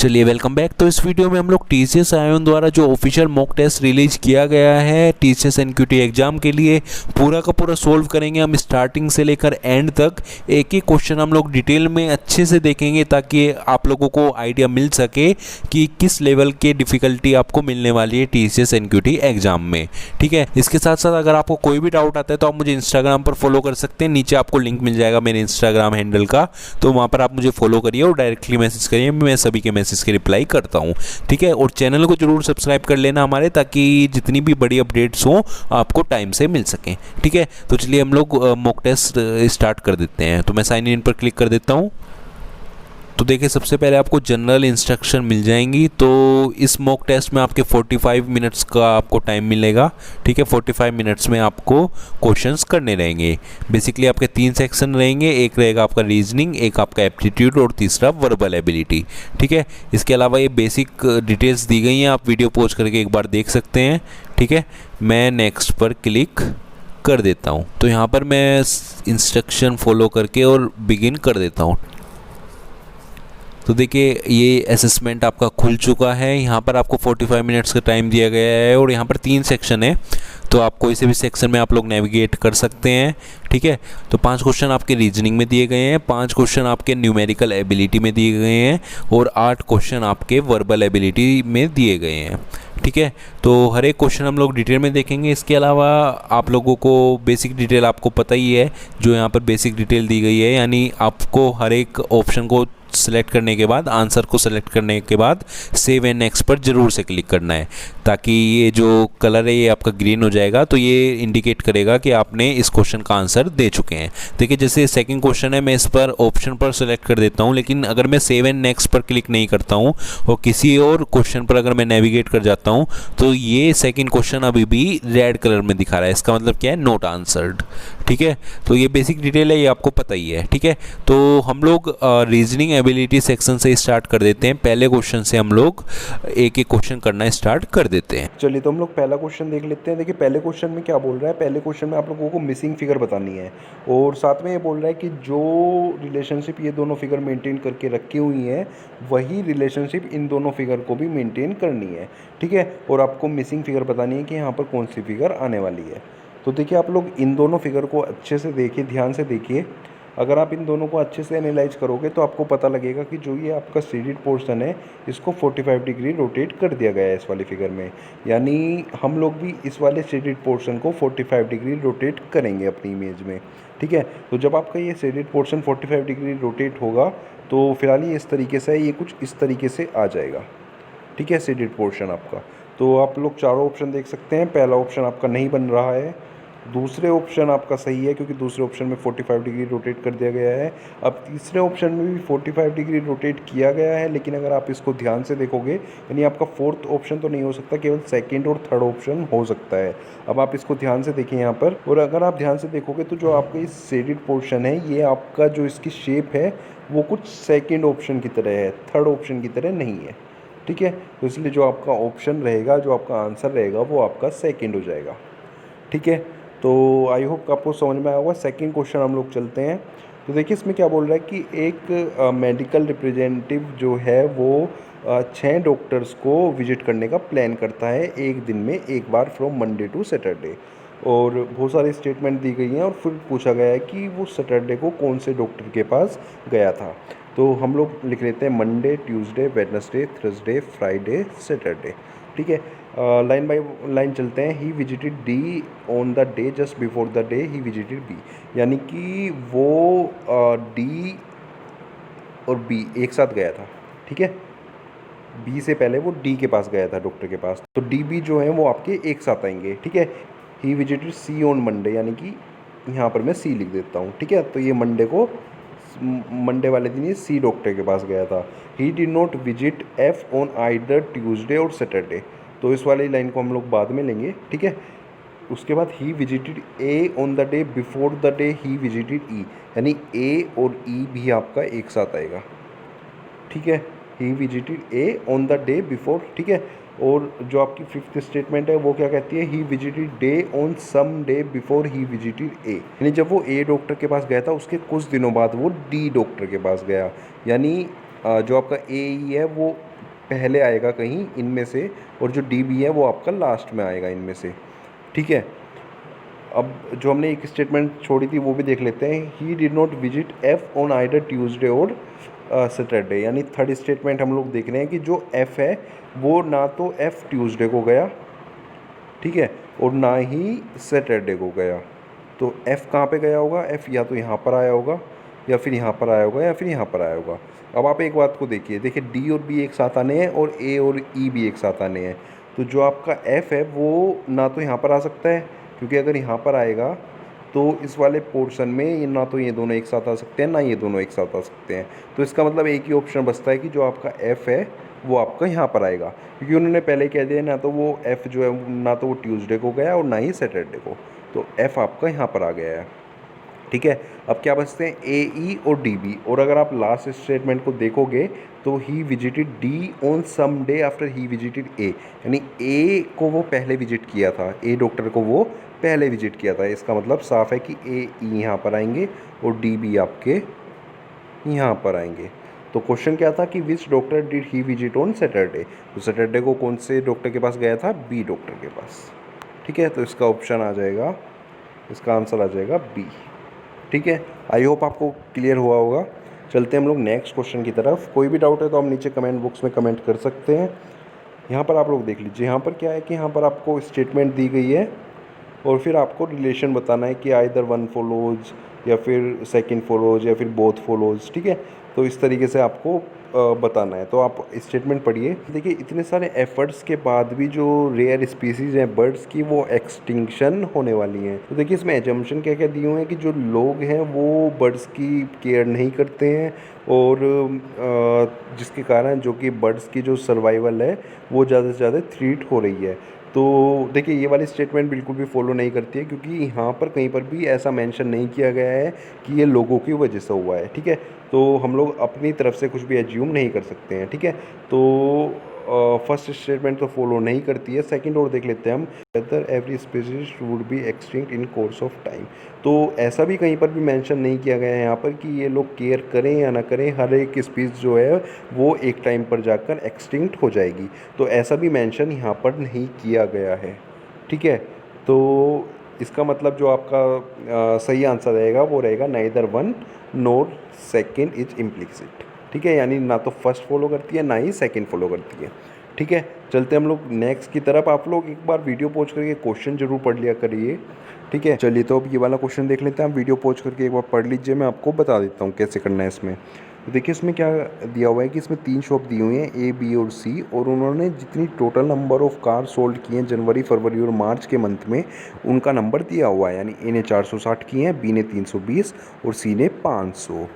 चलिए welcome back. तो इस वीडियो में हम लोग टीसीएस आयोन द्वारा जो ऑफिशियल मॉक टेस्ट रिलीज किया गया है टीसीएस एनक्यूटी एग्जाम के लिए पूरा का पूरा सोल्व करेंगे हम स्टार्टिंग से लेकर एंड तक। एक एक क्वेश्चन हम लोग डिटेल में अच्छे से देखेंगे ताकि आप लोगों को आइडिया मिल सके कि किस लेवल की डिफ़िकल्टी आपको मिलने वाली है टीसीएस एनक्यूटी एग्जाम में। ठीक है, इसके साथ साथ अगर आपको कोई भी डाउट आता है तो आप मुझे इंस्टाग्राम पर फॉलो कर सकते हैं। नीचे आपको लिंक मिल जाएगा मेरे इंस्टाग्राम हैंडल का, तो वहाँ पर आप मुझे फॉलो करिए और डायरेक्टली मैसेज करिए, मैं सभी के मैसेज की रिप्लाई करता हूं। ठीक है, और चैनल को जरूर सब्सक्राइब कर लेना हमारे, ताकि जितनी भी बड़ी अपडेट्स हो आपको टाइम से मिल सकें। ठीक है, तो चलिए हम लोग मॉक टेस्ट स्टार्ट कर देते हैं। तो मैं साइन इन पर क्लिक कर देता हूं। तो देखिए सबसे पहले आपको जनरल इंस्ट्रक्शन मिल जाएंगी। तो इस मॉक टेस्ट में आपके 45 मिनट्स का आपको टाइम मिलेगा। ठीक है, 45 मिनट्स में आपको क्वेश्चंस करने रहेंगे। बेसिकली आपके 3 सेक्शन रहेंगे, एक रहेगा आपका रीजनिंग, एक आपका एप्टीट्यूड और तीसरा वर्बल एबिलिटी। ठीक है, इसके अलावा ये बेसिक डिटेल्स दी गई हैं, आप वीडियो पॉज करके एक बार देख सकते हैं। ठीक है, मैं नेक्स्ट पर क्लिक कर देता हूँ। तो यहाँ पर मैं इंस्ट्रक्शन फॉलो करके और बिगिन कर देता हूँ। तो देखिए ये असेसमेंट आपका खुल चुका है। यहाँ पर आपको 45 मिनट्स का टाइम दिया गया है और यहाँ पर 3 सेक्शन है, तो आप कोई से भी सेक्शन में आप लोग नेविगेट कर सकते हैं। ठीक है, तो 5 क्वेश्चन आपके रीजनिंग में दिए गए हैं, 5 क्वेश्चन आपके न्यूमेरिकल एबिलिटी में दिए गए हैं और 8 क्वेश्चन आपके वर्बल एबिलिटी में दिए गए हैं। ठीक है, तो हर एक क्वेश्चन हम लोग डिटेल में देखेंगे। इसके अलावा आप लोगों को बेसिक डिटेल आपको पता ही है, जो यहाँ पर बेसिक डिटेल दी गई है, यानी आपको हर एक ऑप्शन को सेलेक्ट करने के बाद, आंसर को सेलेक्ट करने के बाद सेव एंड नेक्स्ट पर जरूर से क्लिक करना है, ताकि ये जो कलर है ये आपका ग्रीन हो जाएगा। तो ये इंडिकेट करेगा कि आपने इस क्वेश्चन का आंसर दे चुके हैं। देखिए जैसे सेकंड क्वेश्चन है, मैं इस पर ऑप्शन पर सेलेक्ट कर देता हूँ, लेकिन अगर मैं सेव एंड नेक्स्ट पर क्लिक नहीं करता हूँ और किसी और क्वेश्चन पर अगर मैं नेविगेट कर जाता हूँ तो ये सेकंड क्वेश्चन अभी भी रेड कलर में दिखा रहा है। इसका मतलब क्या है? Not answered. ठीक है, तो ये बेसिक डिटेल है, ये आपको पता ही है। ठीक है, तो हम लोग रीजनिंग एबिलिटी सेक्शन से स्टार्ट कर देते हैं। पहले क्वेश्चन से हम लोग एक एक क्वेश्चन करना स्टार्ट कर देते हैं। चलिए तो हम लोग पहला क्वेश्चन देख लेते हैं। देखिए पहले क्वेश्चन में क्या बोल रहा है, पहले क्वेश्चन में आप लोगों को मिसिंग फिगर बतानी है और साथ में ये बोल रहा है कि जो रिलेशनशिप ये दोनों फिगर मेंटेन करके रखी हुई हैं वही रिलेशनशिप इन दोनों फिगर को भी मेंटेन करनी है। ठीक है, और आपको मिसिंग फिगर बतानी है कि यहाँ पर कौन सी फिगर आने वाली है। तो देखिए आप लोग इन दोनों फिगर को अच्छे से देखिए, ध्यान से देखिए। अगर आप इन दोनों को अच्छे से एनालाइज करोगे तो आपको पता लगेगा कि जो ये आपका शेडेड पोर्शन है इसको 45 डिग्री रोटेट कर दिया गया है इस वाली फिगर में, यानी हम लोग भी इस वाले शेडेड पोर्शन को 45 डिग्री रोटेट करेंगे अपनी इमेज में। ठीक है, तो जब आपका ये शेडेड पोर्शन 45 डिग्री रोटेट होगा तो फिलहाल ये इस तरीके से है, ये कुछ इस तरीके से आ जाएगा। ठीक है, शेडेड पोर्शन आपका। तो आप लोग चारों ऑप्शन देख सकते हैं। पहला ऑप्शन आपका नहीं बन रहा है, दूसरे ऑप्शन आपका सही है क्योंकि दूसरे ऑप्शन में 45 डिग्री रोटेट कर दिया गया है। अब तीसरे ऑप्शन में भी 45 डिग्री रोटेट किया गया है, लेकिन अगर आप इसको ध्यान से देखोगे यानी आपका फोर्थ ऑप्शन तो नहीं हो सकता, केवल सेकंड और थर्ड ऑप्शन हो सकता है। अब आप इसको ध्यान से देखें यहाँ पर, और अगर आप ध्यान से देखोगे तो जो आपका इस शेडेड पोर्शन है ये आपका जो इसकी शेप है वो कुछ सेकेंड ऑप्शन की तरह है, थर्ड ऑप्शन की तरह नहीं है। ठीक है, तो इसलिए जो आपका ऑप्शन रहेगा, जो आपका आंसर रहेगा वो आपका सेकेंड हो जाएगा। ठीक है, तो आई होप आपको समझ में आया होगा। सेकंड क्वेश्चन हम लोग चलते हैं। तो देखिए इसमें क्या बोल रहा है कि एक मेडिकल रिप्रेजेंटेटिव जो है वो 6 डॉक्टर्स को विजिट करने का प्लान करता है एक दिन में एक बार, फ्रॉम मंडे टू सैटरडे। और बहुत सारी स्टेटमेंट दी गई हैं और फिर पूछा गया है कि वो सैटरडे को कौन से डॉक्टर के पास गया था। तो हम लोग लिख लेते हैं Monday, Tuesday, Wednesday, Thursday, Friday, Saturday. ठीक है, लाइन बाय लाइन चलते हैं। He visited D on the day just before the day he visited B, यानी कि वो डी और बी एक साथ गया था। ठीक है, बी से पहले वो डी के पास गया था, डॉक्टर के पास, तो डी बी जो है वो आपके एक साथ आएंगे। ठीक है, he visited C on Monday, यानी कि यहाँ पर मैं सी लिख देता हूँ। ठीक है, तो ये मंडे वाले दिन ये सी डॉक्टर के पास गया था। He did not visit F on either Tuesday और सैटरडे, तो इस वाली लाइन को हम लोग बाद में लेंगे। ठीक है, उसके बाद he visited A on the day before the day he visited E, यानी ए और ई भी आपका एक साथ आएगा। ठीक है, he visited A on the day before. ठीक है, और जो आपकी फिफ्थ स्टेटमेंट है वो क्या कहती है, he visited D on some day before he visited A, यानी जब वो ए डॉक्टर के पास गया था उसके कुछ दिनों बाद वो डी डॉक्टर के पास गया, यानी जो आपका ए ई है वो पहले आएगा कहीं इनमें से, और जो डी बी है वो आपका लास्ट में आएगा इनमें से, ठीक है। अब जो हमने एक स्टेटमेंट छोड़ी थी वो भी देख लेते हैं। He did not visit F on either Tuesday और सैटरडे, यानी थर्ड स्टेटमेंट हम लोग देख रहे हैं कि जो एफ है वो ना तो एफ ट्यूसडे को गया, ठीक है, और ना ही सैटरडे को गया। तो एफ़ कहाँ पे गया होगा? एफ़ या तो यहाँ पर आया होगा, या फिर यहाँ पर आया होगा, या फिर यहाँ पर आया होगा। अब आप एक बात को देखिए डी और बी एक साथ आने हैं और ए और ई भी एक साथ आने हैं। तो जो आपका एफ़ है वो ना तो यहाँ पर आ सकता है, क्योंकि अगर यहाँ पर आएगा तो इस वाले पोर्शन में ये ना तो ये दोनों एक साथ आ सकते हैं, ना ये दोनों एक साथ आ सकते हैं। तो इसका मतलब एक ही ऑप्शन बचता है कि जो आपका एफ़ है वो आपका यहाँ पर आएगा, क्योंकि उन्होंने पहले कह दिया ना तो वो एफ़ जो है ना तो वो ट्यूसडे को गया और ना ही सैटरडे को। तो एफ़ आपका यहाँ पर आ गया है, ठीक है। अब क्या बचते हैं? ए, ई और डी, बी। और अगर आप लास्ट स्टेटमेंट को देखोगे तो he visited D on some day after he visited A, यानी ए को वो पहले विजिट किया था, ए डॉक्टर को वो पहले विजिट किया था। इसका मतलब साफ है कि ए, ई यहाँ पर आएंगे और डी, बी आपके यहाँ पर आएंगे। तो क्वेश्चन क्या था कि which doctor did he visit on Saturday? तो सैटरडे को कौन से डॉक्टर के पास गया था? बी डॉक्टर के पास, ठीक है। तो इसका ऑप्शन आ जाएगा, इसका आंसर आ जाएगा बी, ठीक है। आई होप आपको क्लियर हुआ होगा। चलते हैं हम लोग नेक्स्ट क्वेश्चन की तरफ। कोई भी डाउट है तो आप नीचे कमेंट बॉक्स में कमेंट कर सकते हैं। यहाँ पर आप लोग देख लीजिए, यहाँ पर क्या है कि यहाँ पर आपको स्टेटमेंट दी गई है और फिर आपको रिलेशन बताना है कि आइदर वन फॉलोज या फिर सेकंड फॉलोज या फिर बोथ फॉलोज, ठीक है। तो इस तरीके से आपको बताना है। तो आप स्टेटमेंट पढ़िए। देखिए इतने सारे एफर्ट्स के बाद भी जो रेयर स्पीसीज़ हैं बर्ड्स की वो एक्सटिंक्शन होने वाली हैं। तो देखिए इसमें एजम्पशन क्या क्या दिए हुए हैं कि जो लोग हैं वो बर्ड्स की केयर नहीं करते हैं, और जिसके कारण जो कि बर्ड्स की जो सर्वाइवल है वो ज़्यादा से ज़्यादा थ्रीट हो रही है। तो देखिए ये वाली स्टेटमेंट बिल्कुल भी फॉलो नहीं करती है, क्योंकि यहाँ पर कहीं पर भी ऐसा मेंशन नहीं किया गया है कि ये लोगों की वजह से हुआ है, ठीक है। तो हम लोग अपनी तरफ से कुछ भी एज्यूम नहीं कर सकते हैं, ठीक है। तो फर्स्ट स्टेटमेंट तो फॉलो नहीं करती है। सेकंड और देख लेते हैं हम, whether every species would be extinct in course of time. तो ऐसा भी कहीं पर भी मेंशन नहीं किया गया है यहाँ पर कि ये लोग केयर करें या ना करें, हर एक स्पीस जो है वो एक टाइम पर जाकर एक्सटिंक्ट हो जाएगी। तो ऐसा भी मेंशन यहाँ पर नहीं किया गया है, ठीक है। तो इसका मतलब जो आपका सही आंसर रहेगा वो रहेगा neither one NOR second is implicit, ठीक है। यानी ना तो फर्स्ट फॉलो करती है ना ही सेकंड फॉलो करती है, ठीक है। चलते हम लोग नेक्स्ट की तरफ। आप लोग एक बार वीडियो पॉज करके क्वेश्चन जरूर पढ़ लिया करिए, ठीक है। चलिए तो अब ये वाला क्वेश्चन देख लेते हैं। आप वीडियो पॉज करके एक बार पढ़ लीजिए, मैं आपको बता देता हूँ कैसे करना है इसमें। तो देखिए इसमें क्या दिया हुआ है कि इसमें 3 शॉप दी हुई हैं, ए, बी और सी, और उन्होंने जितनी total number of car sold किए हैं जनवरी, फरवरी और मार्च के मंथ में, उनका नंबर दिया हुआ है। यानी ए ने 460 किए हैं, बी ने 320 और सी ने 500,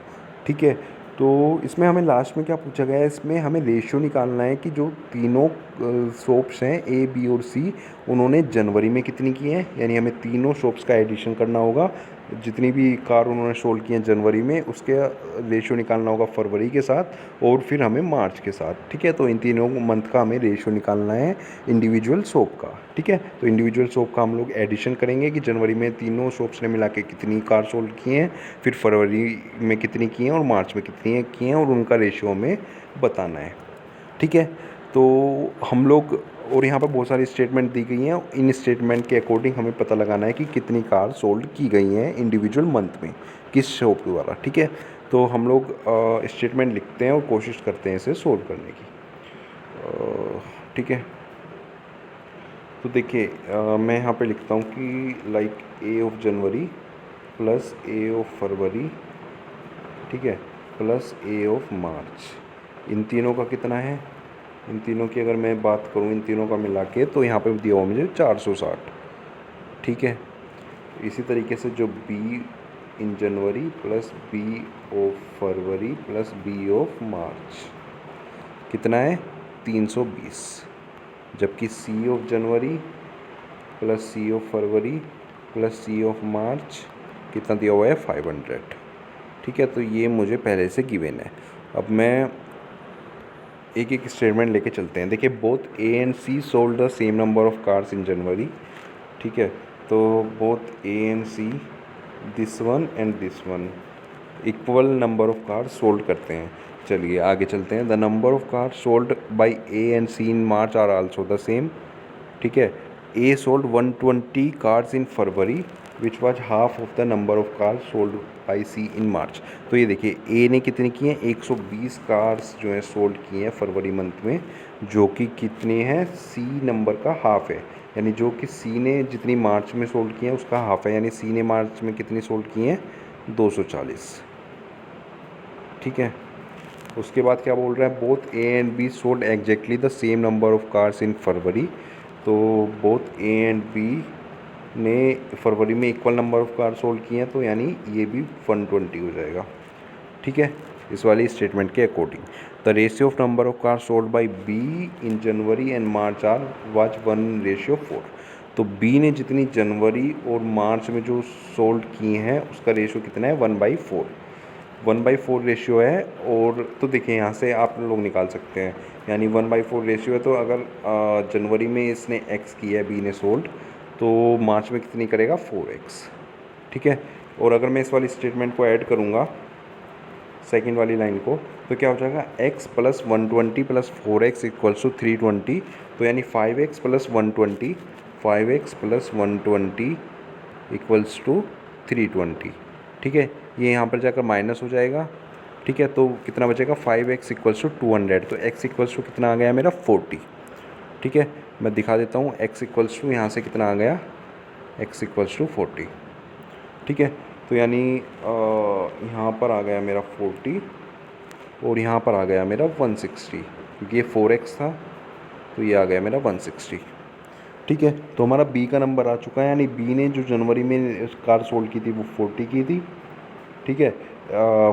ठीक है। तो इसमें हमें लास्ट में क्या पूछा गया है, इसमें हमें रेशियो निकालना है कि जो तीनों शॉप्स हैं ए, बी और सी, उन्होंने जनवरी में कितनी की हैं। यानी हमें तीनों शॉप्स का एडिशन करना होगा, जितनी भी कार उन्होंने सोल्ड की हैं जनवरी में उसके रेशियो निकालना होगा फरवरी के साथ, और फिर हमें मार्च के साथ, ठीक है। तो इन तीनों मंथ का हमें रेशियो निकालना है इंडिविजुअल शॉप का, ठीक है। तो इंडिविजुअल शॉप का हम लोग एडिशन करेंगे कि जनवरी में तीनों शॉप्स ने मिला के कितनी कार सोल्ड की हैं, फिर फरवरी में कितनी की हैं और मार्च में कितनी की हैं, और उनका रेशियो हमें बताना है, ठीक है। तो हम लोग, और यहाँ पर बहुत सारी स्टेटमेंट दी गई हैं, इन स्टेटमेंट के अकॉर्डिंग हमें पता लगाना है कि कितनी कार सोल्ड की गई हैं इंडिविजुअल मंथ में किस शॉप के द्वारा, ठीक है। तो हम लोग स्टेटमेंट लिखते हैं और कोशिश करते हैं इसे सोल्व करने की, ठीक है। तो देखिए मैं यहाँ पे लिखता हूँ कि like a of January plus A of February, ठीक है, प्लस ए ऑफ मार्च, इन तीनों का कितना है, इन तीनों की अगर मैं बात करूँ इन तीनों का मिला के, तो यहाँ पे दिया हुआ मुझे 460, ठीक है। इसी तरीके से जो B in January plus B of February plus B of March कितना है 320, जबकि C of January plus C of February plus C of March कितना दिया हुआ है 500, ठीक है। तो ये मुझे पहले से गिवन है। अब मैं एक एक स्टेटमेंट लेके चलते हैं। देखिए both A and C sold the same number of cars in January, ठीक है। तो both A and C, this one and this one, equal number of cars sold करते हैं। चलिए आगे चलते हैं। The number of car sold by A and C in March are also the same. ठीक है, A sold 120 cars in February which was half of the number of cars sold by C in मार्च। तो ये देखिए ए ने कितनी की हैं, 120 cars जो है सोल्ड की हैं फरवरी मंथ में, जो कि कितने हैं, सी नंबर का हाफ है। यानी जो कि सी ने जितनी मार्च में सोल्ड की हैं उसका हाफ है, यानी सी ने मार्च में कितनी सोल्ड की हैं, 240। ठीक है, उसके बाद क्या बोल रहा है, both A and B sold exactly the same number of cars in February. तो बोथ ए एंड बी ने फरवरी में equal number of car sold किए हैं, तो यानी ये भी 120 हो जाएगा। ठीक है, इस वाली स्टेटमेंट के according the ratio of number of car sold by B in January and March are was 1:4। तो बी ने जितनी जनवरी और मार्च में जो सोल्ड किए हैं उसका रेशियो कितना है, 1/4। 1/4 रेशियो है। और तो देखिए यहाँ से आप लोग निकाल सकते हैं, यानी 1/4 रेशियो है, तो अगर जनवरी में इसने एक्स किया है बी ने सोल्ड, तो मार्च में कितनी करेगा, 4x। ठीक है, और अगर मैं इस वाली स्टेटमेंट को ऐड करूँगा सेकेंड वाली लाइन को, तो क्या हो जाएगा, x plus 120 plus 4x equals to 320। तो यानी 5x plus 120, 5x plus 120 equals to 320। ठीक है, ये यहाँ पर जाकर माइनस हो जाएगा। ठीक है, तो कितना बचेगा, 5x इक्वल्स टू 200। तो x इक्वल्स टू कितना आ गया मेरा, 40। ठीक है, मैं दिखा देता हूँ, x इक्वल्स टू यहाँ से कितना आ गया, x इक्वल्स टू 40। ठीक है, तो यानी यहाँ पर आ गया मेरा 40 और यहाँ पर आ गया मेरा 160, क्योंकि ये 4x था, तो ये आ गया मेरा 160। ठीक है, तो हमारा बी का नंबर आ चुका है, यानी बी ने जो जनवरी में कार सोल्ड की थी वो 40 की थी। ठीक है,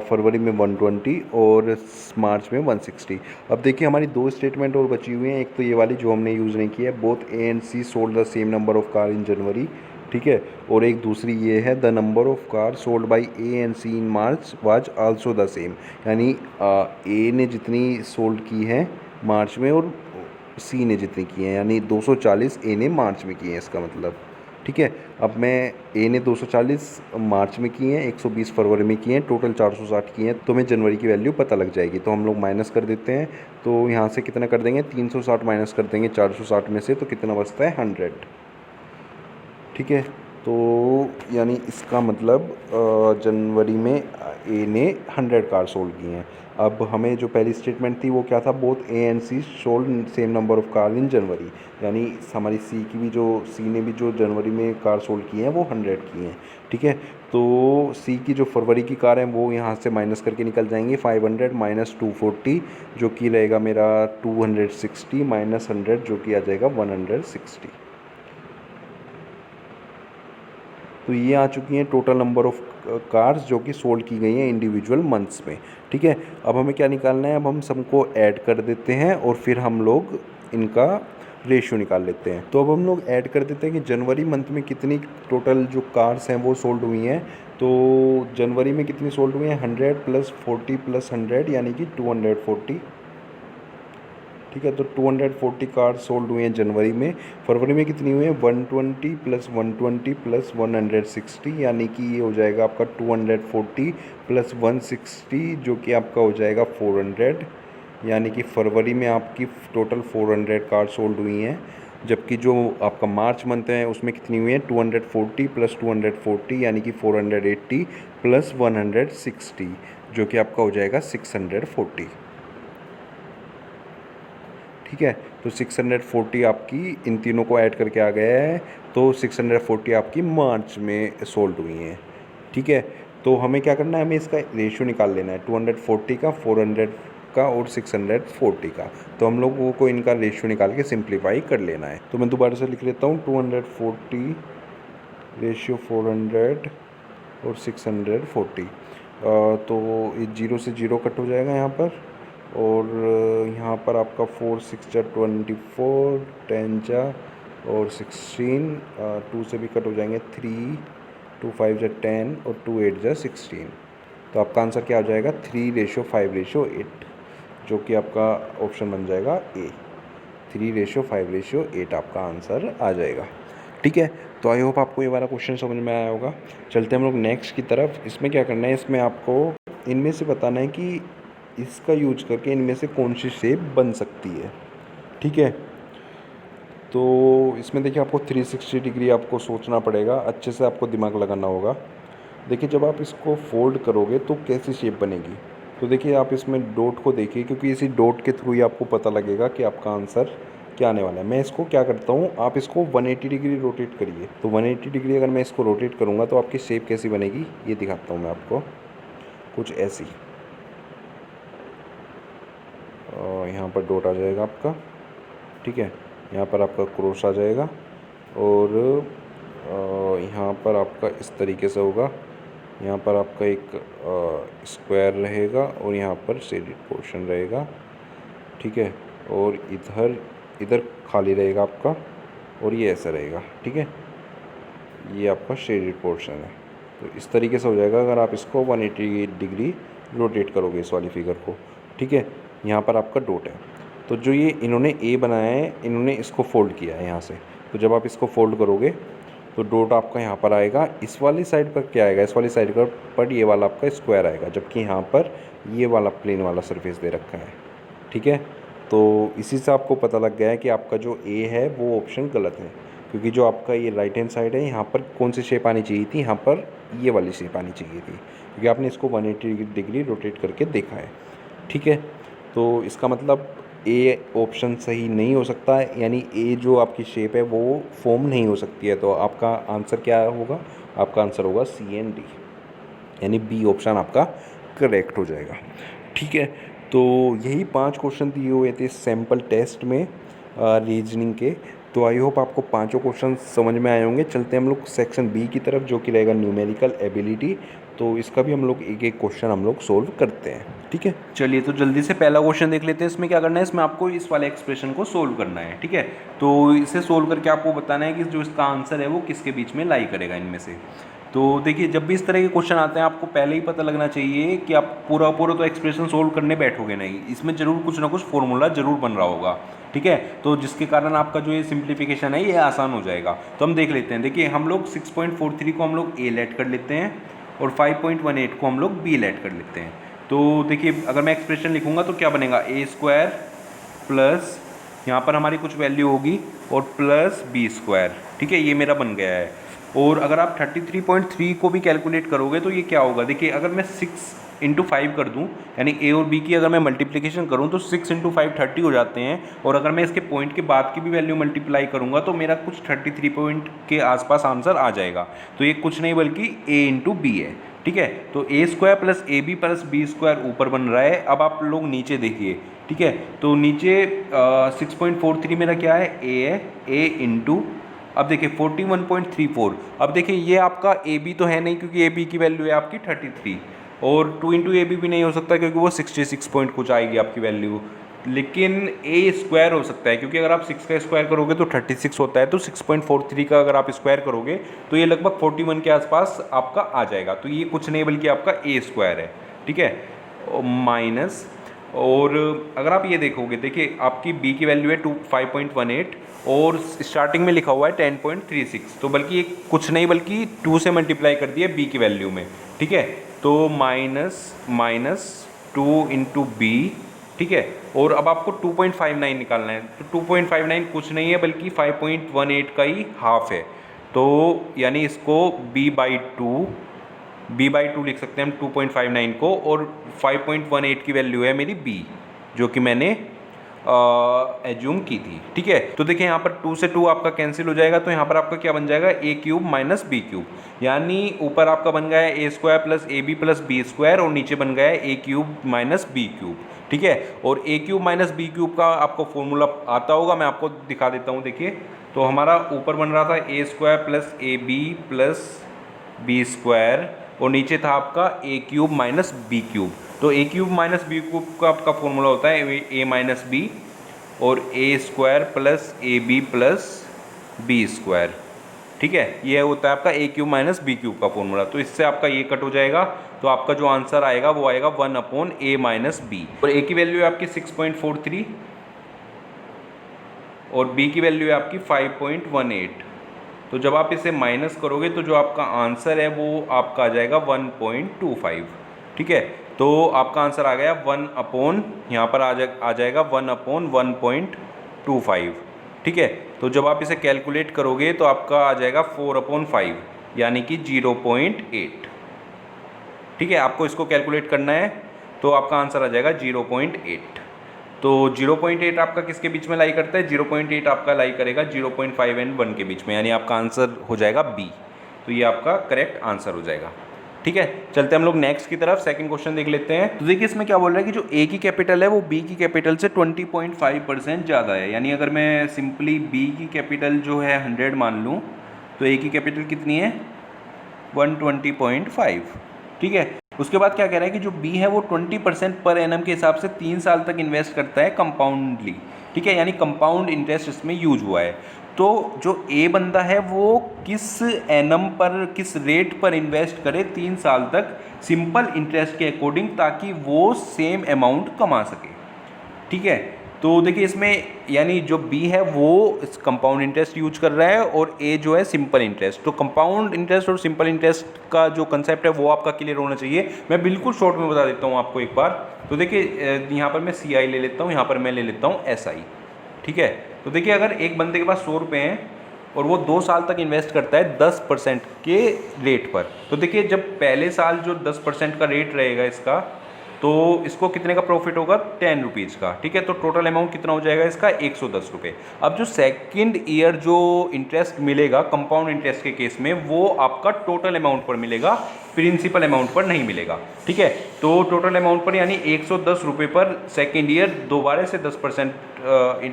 फरवरी में 120 और मार्च में 160। अब देखिए हमारी दो स्टेटमेंट और बची हुई हैं, एक तो ये वाली जो हमने यूज़ नहीं की है, both A and C sold the same number of car in January. ठीक है, और एक दूसरी ये है, the number of car sold by A and C in March was also the same. यानी ए ने जितनी सोल्ड की है मार्च में और सी ने जितनी की हैं, यानी 240 ए ने मार्च में की हैं, इसका मतलब। ठीक है, अब मैं ए ने 240 मार्च में की हैं, 120 फरवरी में की हैं, टोटल 460 की हैं, तो मैं जनवरी की वैल्यू पता लग जाएगी। तो हम लोग माइनस कर देते हैं, तो यहाँ से कितना कर देंगे, 360 माइनस कर देंगे 460 में से, तो कितना बचता है, 100। ठीक है, तो यानी इसका मतलब जनवरी में ए ने 100 कार सोल्ड की हैं। अब हमें जो पहली स्टेटमेंट थी वो क्या था, both A and C sold same number of car in January. यानी हमारी सी की भी जो सी ने भी जो जनवरी में कार सोल्ड की हैं वो 100 की हैं। ठीक है, तो सी की जो फरवरी की कार है वो यहाँ से माइनस करके निकल जाएंगी, 500 माइनस 240 जो कि रहेगा मेरा 260 माइनस 100 जो कि आ जाएगा 160। तो ये आ चुकी हैं टोटल नंबर ऑफ कार्स जो कि सोल्ड की गई हैं इंडिविजुअल मंथ्स में। ठीक है, अब हमें क्या निकालना है, अब हम सबको ऐड कर देते हैं और फिर हम लोग इनका रेशियो निकाल लेते हैं। तो अब हम लोग ऐड कर देते हैं कि जनवरी मंथ में कितनी टोटल जो कार्स हैं वो सोल्ड हुई हैं। तो जनवरी में कितनी सोल्ड हुई हैं, 100 प्लस 40 प्लस 100 यानी कि 240। ठीक है, तो 240 कार सोल्ड हुए हैं जनवरी में। फरवरी में कितनी हुई है, 120 प्लस 120 प्लस 160 यानी कि ये हो जाएगा आपका 240 प्लस 160 जो कि आपका हो जाएगा 400। यानी कि फरवरी में आपकी टोटल 400 कार सोल्ड हुई हैं, जबकि जो आपका मार्च मंथ है उसमें कितनी हुई है, 240 प्लस 240 यानी कि 480 प्लस 160 जो कि आपका हो जाएगा 640। ठीक है, तो 640 आपकी इन तीनों को ऐड करके आ गया है, तो 640 आपकी मार्च में सोल्ड हुई हैं। ठीक है, तो हमें क्या करना है, हमें इसका रेशियो निकाल लेना है, 240 का, 400 का और 640 का। तो हम लोगों को इनका रेशियो निकाल के सिंप्लीफाई कर लेना है। तो मैं दोबारा से लिख लेता हूँ, 240 रेशियो 400 और 640। तो ये 0 से 0 कट हो जाएगा यहाँ पर, और यहाँ पर आपका 4 6 जा 24, 10 जा और 16, 2 से भी कट हो जाएंगे 3, 2 5 जा 10 और 2 8 जा 16। तो आपका आंसर क्या हो जाएगा, 3:5:8 जो कि आपका ऑप्शन बन जाएगा ए। 3:5:8 आपका आंसर आ जाएगा। ठीक है, तो आई होप आपको ये वाला क्वेश्चन समझ में आया होगा। चलते हम लोग नेक्स्ट की तरफ। इसमें क्या करना है, इसमें आपको इनमें से बताना है कि इसका यूज करके इनमें से कौन सी शेप बन सकती है। ठीक है, तो इसमें देखिए आपको 360 डिग्री आपको सोचना पड़ेगा, अच्छे से आपको दिमाग लगाना होगा। देखिए जब आप इसको फोल्ड करोगे तो कैसी शेप बनेगी। तो देखिए आप इसमें डॉट को देखिए, क्योंकि इसी डॉट के थ्रू ही आपको पता लगेगा कि आपका आंसर क्या आने वाला है। मैं इसको क्या करता हूँ, आप इसको 180 डिग्री रोटेट करिए। तो 180 डिग्री अगर मैं इसको रोटेट करूँगा तो आपकी शेप कैसी बनेगी ये दिखाता हूँ मैं आपको, कुछ ऐसी। यहाँ पर डॉट आ जाएगा आपका, ठीक है, यहाँ पर आपका क्रॉस आ जाएगा और यहाँ पर आपका इस तरीके से होगा। यहाँ पर आपका एक स्क्वायर रहेगा और यहाँ पर शेडेड पोर्शन रहेगा, ठीक है, और इधर खाली रहेगा आपका और ये ऐसा रहेगा, ठीक है, ये आपका शेडेड पोर्शन है। तो इस तरीके से हो जाएगा अगर आप इसको 180 डिग्री रोटेट करोगे इस वाली फिगर को, ठीक है। यहाँ पर आपका डॉट है, तो जो ये इन्होंने ए बनाया है, इन्होंने इसको फोल्ड किया है यहाँ से। तो जब आप इसको फोल्ड करोगे तो डॉट आपका यहाँ पर आएगा। इस वाली साइड पर क्या आएगा, इस वाली साइड पर ये वाला आपका स्क्वायर आएगा, जबकि यहाँ पर ये वाला प्लेन वाला सरफेस दे रखा है, ठीक है। तो इसी से आपको पता लग गया है कि आपका जो ए है वो ऑप्शन गलत है, क्योंकि जो आपका ये राइट हैंड साइड है यहाँ पर कौन सी शेप आनी चाहिए थी, यहाँ पर ये वाली शेप आनी चाहिए थी, क्योंकि आपने इसको 180 डिग्री रोटेट करके देखा है, ठीक है। तो इसका मतलब ए ऑप्शन सही नहीं हो सकता है, यानी ए जो आपकी शेप है वो फॉर्म नहीं हो सकती है। तो आपका आंसर क्या होगा, आपका आंसर होगा सी एंड डी, यानी बी ऑप्शन आपका करेक्ट हो जाएगा, ठीक है। तो यही 5 क्वेश्चन दिए हुए थे सैम्पल टेस्ट में रीजनिंग के। तो आई होप आपको पांचों क्वेश्चन समझ में आए होंगे। चलते हैं हम लोग सेक्शन बी की तरफ, जो कि रहेगा न्यूमेरिकल एबिलिटी। तो इसका भी हम लोग एक एक क्वेश्चन हम लोग सोल्व करते हैं, ठीक है। चलिए तो जल्दी से पहला क्वेश्चन देख लेते हैं। इसमें क्या करना है, इसमें आपको इस वाले एक्सप्रेशन को सोल्व करना है, ठीक है। तो इसे सोल्व करके आपको बताना है कि जो इसका आंसर है वो किसके बीच में लाई करेगा इनमें से। तो देखिए जब भी इस तरह के क्वेश्चन आते हैं आपको पहले ही पता लगना चाहिए कि आप पूरा तो एक्सप्रेशन सोल्व करने बैठोगे नहीं, इसमें जरूर कुछ ना कुछ फॉर्मूला जरूर बन रहा होगा, ठीक है। तो जिसके कारण आपका जो ये सिंप्लीफिकेशन है ये आसान हो जाएगा। तो हम देख लेते हैं। देखिए हम लोग 6.43 को हम लोग ए लेट कर लेते हैं और 5.18 को हम लोग बी लेट कर लेते हैं। तो देखिए अगर मैं एक्सप्रेशन लिखूंगा तो क्या बनेगा, ए स्क्वायर प्लस यहाँ पर हमारी कुछ वैल्यू होगी और प्लस बी स्क्वायर, ठीक है, ये मेरा बन गया है। और अगर आप 33.3 को भी कैलकुलेट करोगे तो ये क्या होगा, देखिए अगर मैं 6 इंटू 5 कर दूं, यानी ए और बी की अगर मैं मल्टीप्लिकेशन करूं तो 6 इंटू 5 30 हो जाते हैं। और अगर मैं इसके पॉइंट के बाद की भी वैल्यू मल्टीप्लाई करूंगा तो मेरा कुछ 33 पॉइंट के आसपास आंसर आ जाएगा। तो ये कुछ नहीं बल्कि ए इंटू बी है, ठीक है। तो A square plus A B plus B square ऊपर बन रहा है। अब आप लोग नीचे देखिए, ठीक है। तो नीचे 6.43 मेरा क्या है, ए है, ए इंटू अब देखिए 41.34। अब देखिए ये आपका ए बी तो है नहीं, क्योंकि ए बी की वैल्यू है आपकी 33, और 2 इंटू ए बी भी नहीं हो सकता क्योंकि वो 66 पॉइंट कुछ आएगी आपकी वैल्यू। लेकिन ए स्क्वायर हो सकता है, क्योंकि अगर आप 6 का स्क्वायर करोगे तो 36 होता है। तो 6.43 का अगर आप स्क्वायर करोगे तो ये लगभग 41 के आसपास आपका आ जाएगा। तो ये कुछ नहीं बल्कि आपका ए स्क्वायर है, ठीक है, माइनस। और अगर आप ये देखोगे, देखिए आपकी b की वैल्यू है 5.18 और स्टार्टिंग में लिखा हुआ है 10.36, तो बल्कि ये कुछ नहीं बल्कि 2 से मल्टीप्लाई कर दिया b की वैल्यू में, ठीक है। तो माइनस 2 इंटू बी, ठीक है। और अब आपको 2.59 निकालना है। तो 2.59 कुछ नहीं है बल्कि 5.18 का ही हाफ है। तो यानी इसको b/2 लिख सकते हैं हम 2.59 को, और 5.18 की वैल्यू है मेरी b, जो कि मैंने एज्यूम की थी, ठीक है। तो देखिए यहाँ पर 2 से 2 आपका कैंसिल हो जाएगा। तो यहाँ पर आपका क्या बन जाएगा, A cube minus B cube, यानी ऊपर आपका बन गया है A square plus A B plus B square, और नीचे बन गया है A cube minus B cube, ठीक है। और A cube minus B cube का आपको फॉर्मूला आता होगा, मैं आपको दिखा देता हूँ। देखिए तो हमारा ऊपर बन रहा था a square plus A B plus B square, और नीचे था आपका a cube minus B cube. तो a cube minus B cube का आपका फॉर्मूला होता है ए माइनस बी और a square plus A B plus B square, ठीक है। ये होता है आपका a cube minus B cube का फॉर्मूला। तो इससे आपका ये कट हो जाएगा। तो आपका जो आंसर आएगा वो आएगा 1/a माइनस बी, और ए की वैल्यू है आपकी 6.43 और बी की वैल्यू है आपकी 5.18। तो जब आप इसे माइनस करोगे तो जो आपका आंसर है वो आपका आ जाएगा 1.25, ठीक है। तो आपका आंसर आ गया 1 अपॉन, यहाँ पर आ जाएगा 1 अपॉन 1.25। ठीक है, तो जब आप इसे कैलकुलेट करोगे तो आपका आ जाएगा 4 अपॉन 5 यानी कि 0.8। ठीक है, आपको इसको कैलकुलेट करना है तो आपका आंसर आ जाएगा 0.8। तो 0.8 आपका किसके बीच में लाई करता है? 0.8 आपका लाई करेगा 0.5 एंड 1 के बीच में, यानी आपका आंसर हो जाएगा बी। तो ये आपका करेक्ट आंसर हो जाएगा। ठीक है, चलते हम लोग नेक्स्ट की तरफ, सेकंड क्वेश्चन देख लेते हैं। तो देखिए इसमें क्या बोल रहा है कि जो ए की कैपिटल है वो बी की कैपिटल से 20.5% ज़्यादा है। यानी अगर मैं सिंपली बी की कैपिटल जो है 100 मान लूँ तो ए की कैपिटल कितनी है? 120.5। ठीक है, उसके बाद क्या कह रहा है कि जो बी है वो 20% पर एनम के हिसाब से 3 साल तक इन्वेस्ट करता है कंपाउंडली। ठीक है, यानी कंपाउंड इंटरेस्ट इसमें यूज हुआ है। तो जो ए बंदा है वो किस एनम पर, किस रेट पर इन्वेस्ट करे 3 साल तक सिंपल इंटरेस्ट के अकॉर्डिंग, ताकि वो सेम अमाउंट कमा सके। ठीक है, तो देखिए इसमें यानी जो बी है वो इस कंपाउंड इंटरेस्ट यूज कर रहा है और ए जो है सिंपल इंटरेस्ट। तो कंपाउंड इंटरेस्ट और सिंपल इंटरेस्ट का जो कंसेप्ट है वो आपका क्लियर होना चाहिए। मैं बिल्कुल शॉर्ट में बता देता हूँ आपको एक बार। तो देखिए यहाँ पर मैं सी आई ले लेता हूँ, यहाँ पर मैं ले लेता हूँ एस आई। ठीक है, तो देखिए अगर एक बंदे के पास 100 रुपये हैं और वो 2 साल तक इन्वेस्ट करता है 10% के रेट पर, तो देखिए जब पहले साल जो 10% का रेट रहेगा इसका, तो इसको कितने का प्रॉफिट होगा? 10 रुपीज़ का। ठीक है, तो टोटल अमाउंट कितना हो जाएगा इसका? 110 रुपये। अब जो सेकंड ईयर जो इंटरेस्ट मिलेगा कंपाउंड इंटरेस्ट के केस में, वो आपका टोटल अमाउंट पर मिलेगा, प्रिंसिपल अमाउंट पर नहीं मिलेगा। ठीक है, तो टोटल अमाउंट पर यानी 110 रुपये पर सेकेंड ईयर दोबारा से 10%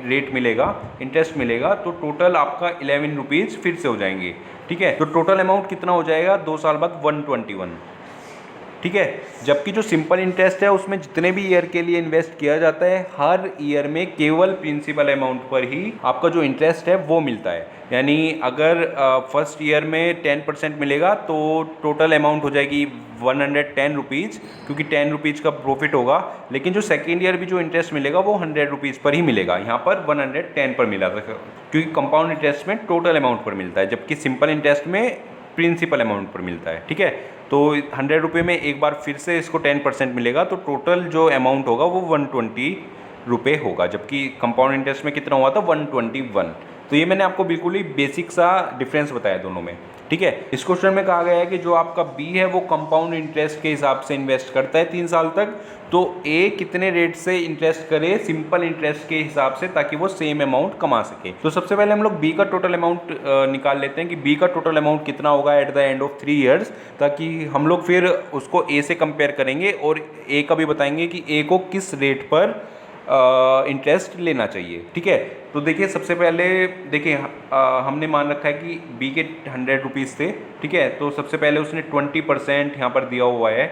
रेट मिलेगा, इंटरेस्ट मिलेगा, तो टोटल आपका 11 रुपीज़ फिर से हो जाएंगे। ठीक है, तो टोटल अमाउंट कितना हो जाएगा 2 साल बाद? 121। ठीक है, जबकि जो सिंपल इंटरेस्ट है उसमें जितने भी ईयर के लिए इन्वेस्ट किया जाता है, हर ईयर में केवल प्रिंसिपल अमाउंट पर ही आपका जो इंटरेस्ट है वो मिलता है। यानी अगर फर्स्ट ईयर में 10% मिलेगा तो टोटल अमाउंट हो जाएगी 110 रुपीज़, क्योंकि 10 रुपीज़ का प्रॉफिट होगा। लेकिन जो सेकेंड ईयर भी जो इंटरेस्ट मिलेगा वो 100 रुपीज़ पर ही मिलेगा, यहाँ पर 110 पर मिला था, क्योंकि कंपाउंड इंटरेस्ट में टोटल अमाउंट पर मिलता है, जबकि सिंपल इंटरेस्ट में प्रिंसिपल अमाउंट पर मिलता है। ठीक है, तो 100 रुपये में एक बार फिर से इसको 10% मिलेगा, तो टोटल जो अमाउंट होगा वो 120 रुपये होगा, जबकि कंपाउंड इंटरेस्ट में कितना हुआ था? 121। तो ये मैंने आपको बिल्कुल ही बेसिक सा डिफरेंस बताया दोनों में। ठीक है, इस क्वेश्चन में कहा गया है कि जो आपका बी है वो कंपाउंड इंटरेस्ट के हिसाब से इन्वेस्ट करता है 3 साल तक, तो ए कितने रेट से इंटरेस्ट करे सिंपल इंटरेस्ट के हिसाब से, ताकि वो सेम अमाउंट कमा सके। तो सबसे पहले हम लोग बी का टोटल अमाउंट निकाल लेते हैं कि बी का टोटल अमाउंट कितना होगा at the end of 3 years, ताकि हम लोग फिर उसको ए से कंपेयर करेंगे और ए का भी बताएंगे कि ए को किस रेट पर इंटरेस्ट लेना चाहिए। ठीक है, तो देखिए सबसे पहले देखिए हमने मान रखा है कि बी के 100 रुपीज़ थे। ठीक है, तो सबसे पहले उसने 20% यहाँ पर दिया हुआ है,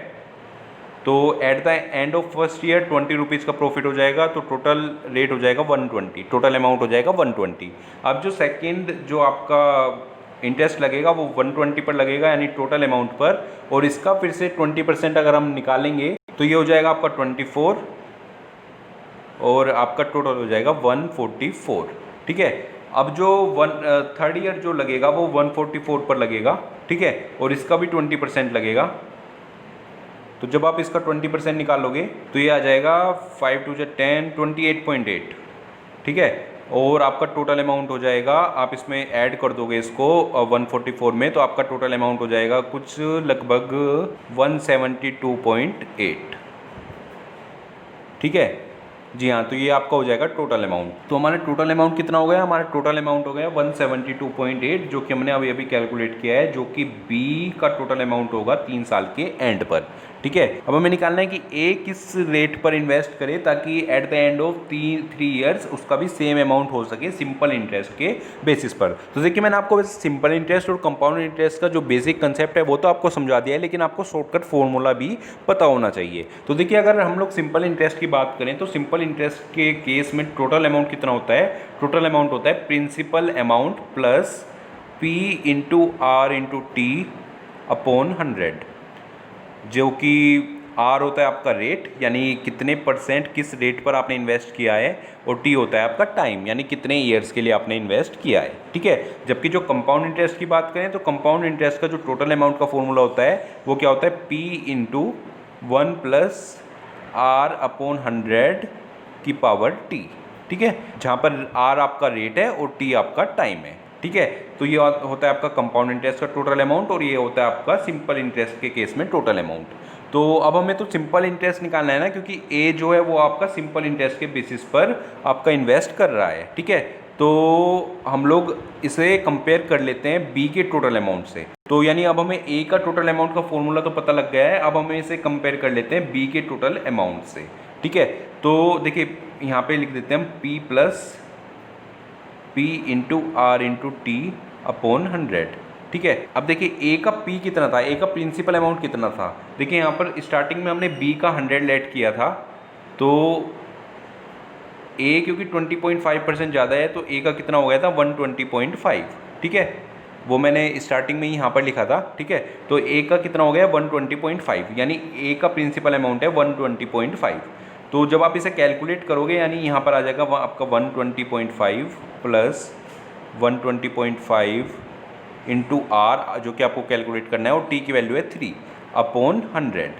तो at the end of first year 20 rupees का प्रॉफिट हो जाएगा, तो टोटल रेट हो जाएगा 120, टोटल अमाउंट हो जाएगा 120। अब जो सेकेंड जो आपका इंटरेस्ट लगेगा वो 120 पर लगेगा, यानी टोटल अमाउंट पर, और इसका फिर से 20% अगर हम निकालेंगे तो ये हो जाएगा आपका 24 और आपका टोटल हो जाएगा 144। ठीक है, अब जो थर्ड ईयर जो लगेगा वो 144 पर लगेगा। ठीक है, और इसका भी 20% लगेगा, तो जब आप इसका 20% निकालोगे तो ये आ जाएगा 5 2 10 28.8। ठीक है, और आपका टोटल अमाउंट हो जाएगा, आप इसमें ऐड कर दोगे इसको 144 में, तो आपका टोटल अमाउंट हो जाएगा कुछ लगभग 172.8। ठीक है जी हाँ, तो ये आपका हो जाएगा टोटल अमाउंट। तो हमारा टोटल अमाउंट कितना हो गया? हमारा टोटल अमाउंट हो गया 172.8, जो कि हमने अभी अभी कैलकुलेट किया है, जो कि बी का टोटल अमाउंट होगा 3 साल के एंड पर। ठीक है, अब हमें निकालना है कि ए किस रेट पर इन्वेस्ट करे ताकि at the end of 3 years उसका भी सेम अमाउंट हो सके सिंपल इंटरेस्ट के बेसिस पर। तो देखिए मैंने आपको सिंपल इंटरेस्ट और कंपाउंड इंटरेस्ट का जो बेसिक कंसेप्ट है वो तो आपको समझा दिया है, लेकिन आपको शॉर्टकट फॉर्मूला भी पता होना चाहिए। तो देखिए अगर हम लोग सिंपल इंटरेस्ट की बात करें तो सिंपल इंटरेस्ट के केस में टोटल अमाउंट कितना होता है? टोटल अमाउंट होता है principal amount plus P into R into T upon 100, जो कि आर होता है आपका रेट, यानी कितने % किस रेट पर आपने इन्वेस्ट किया है, और टी होता है आपका टाइम, यानी कितने ईयर्स के लिए आपने इन्वेस्ट किया है। ठीक है, जबकि जो कंपाउंड इंटरेस्ट की बात करें तो कंपाउंड इंटरेस्ट का जो टोटल अमाउंट का फॉर्मूला होता है वो क्या होता है? P into 1 plus R upon 100 की पावर टी, ठीक है, जहाँ पर आर आपका रेट है और टी आपका टाइम है, ठीक है। तो ये होता है आपका कंपाउंड इंटरेस्ट का टोटल अमाउंट और ये होता है आपका सिंपल इंटरेस्ट के केस में टोटल अमाउंट। तो अब हमें तो सिंपल इंटरेस्ट निकालना है ना, क्योंकि ए जो है वो आपका सिंपल इंटरेस्ट के बेसिस पर आपका इन्वेस्ट कर रहा है, ठीक है। तो हम लोग इसे कंपेयर कर लेते हैं बी के टोटल अमाउंट से। तो यानी अब हमें ए का टोटल अमाउंट का फॉर्मूला तो पता लग गया है, अब हमें इसे कंपेयर कर लेते हैं बी के टोटल अमाउंट से, ठीक है। तो देखिए यहाँ पे लिख देते हैं हम P plus P into R into T upon 100, ठीक है। अब देखिए ए का पी कितना था, ए का प्रिंसिपल अमाउंट कितना था, देखिए यहाँ पर स्टार्टिंग में हमने बी का 100 लेट किया था, तो ए क्योंकि 20.5% ज़्यादा है तो ए का कितना हो गया था 120.5, ठीक है, वो मैंने स्टार्टिंग में ही यहाँ पर लिखा था, ठीक है। तो ए का कितना हो गया 120.5, यानी ए का प्रिंसिपल अमाउंट है 120.5। तो जब आप इसे कैलकुलेट करोगे यानी यहाँ पर आ जाएगा आपका 120.5 प्लस 120.5 इंटू आर जो कि आपको कैलकुलेट करना है, और टी की वैल्यू है 3 अपॉन 100।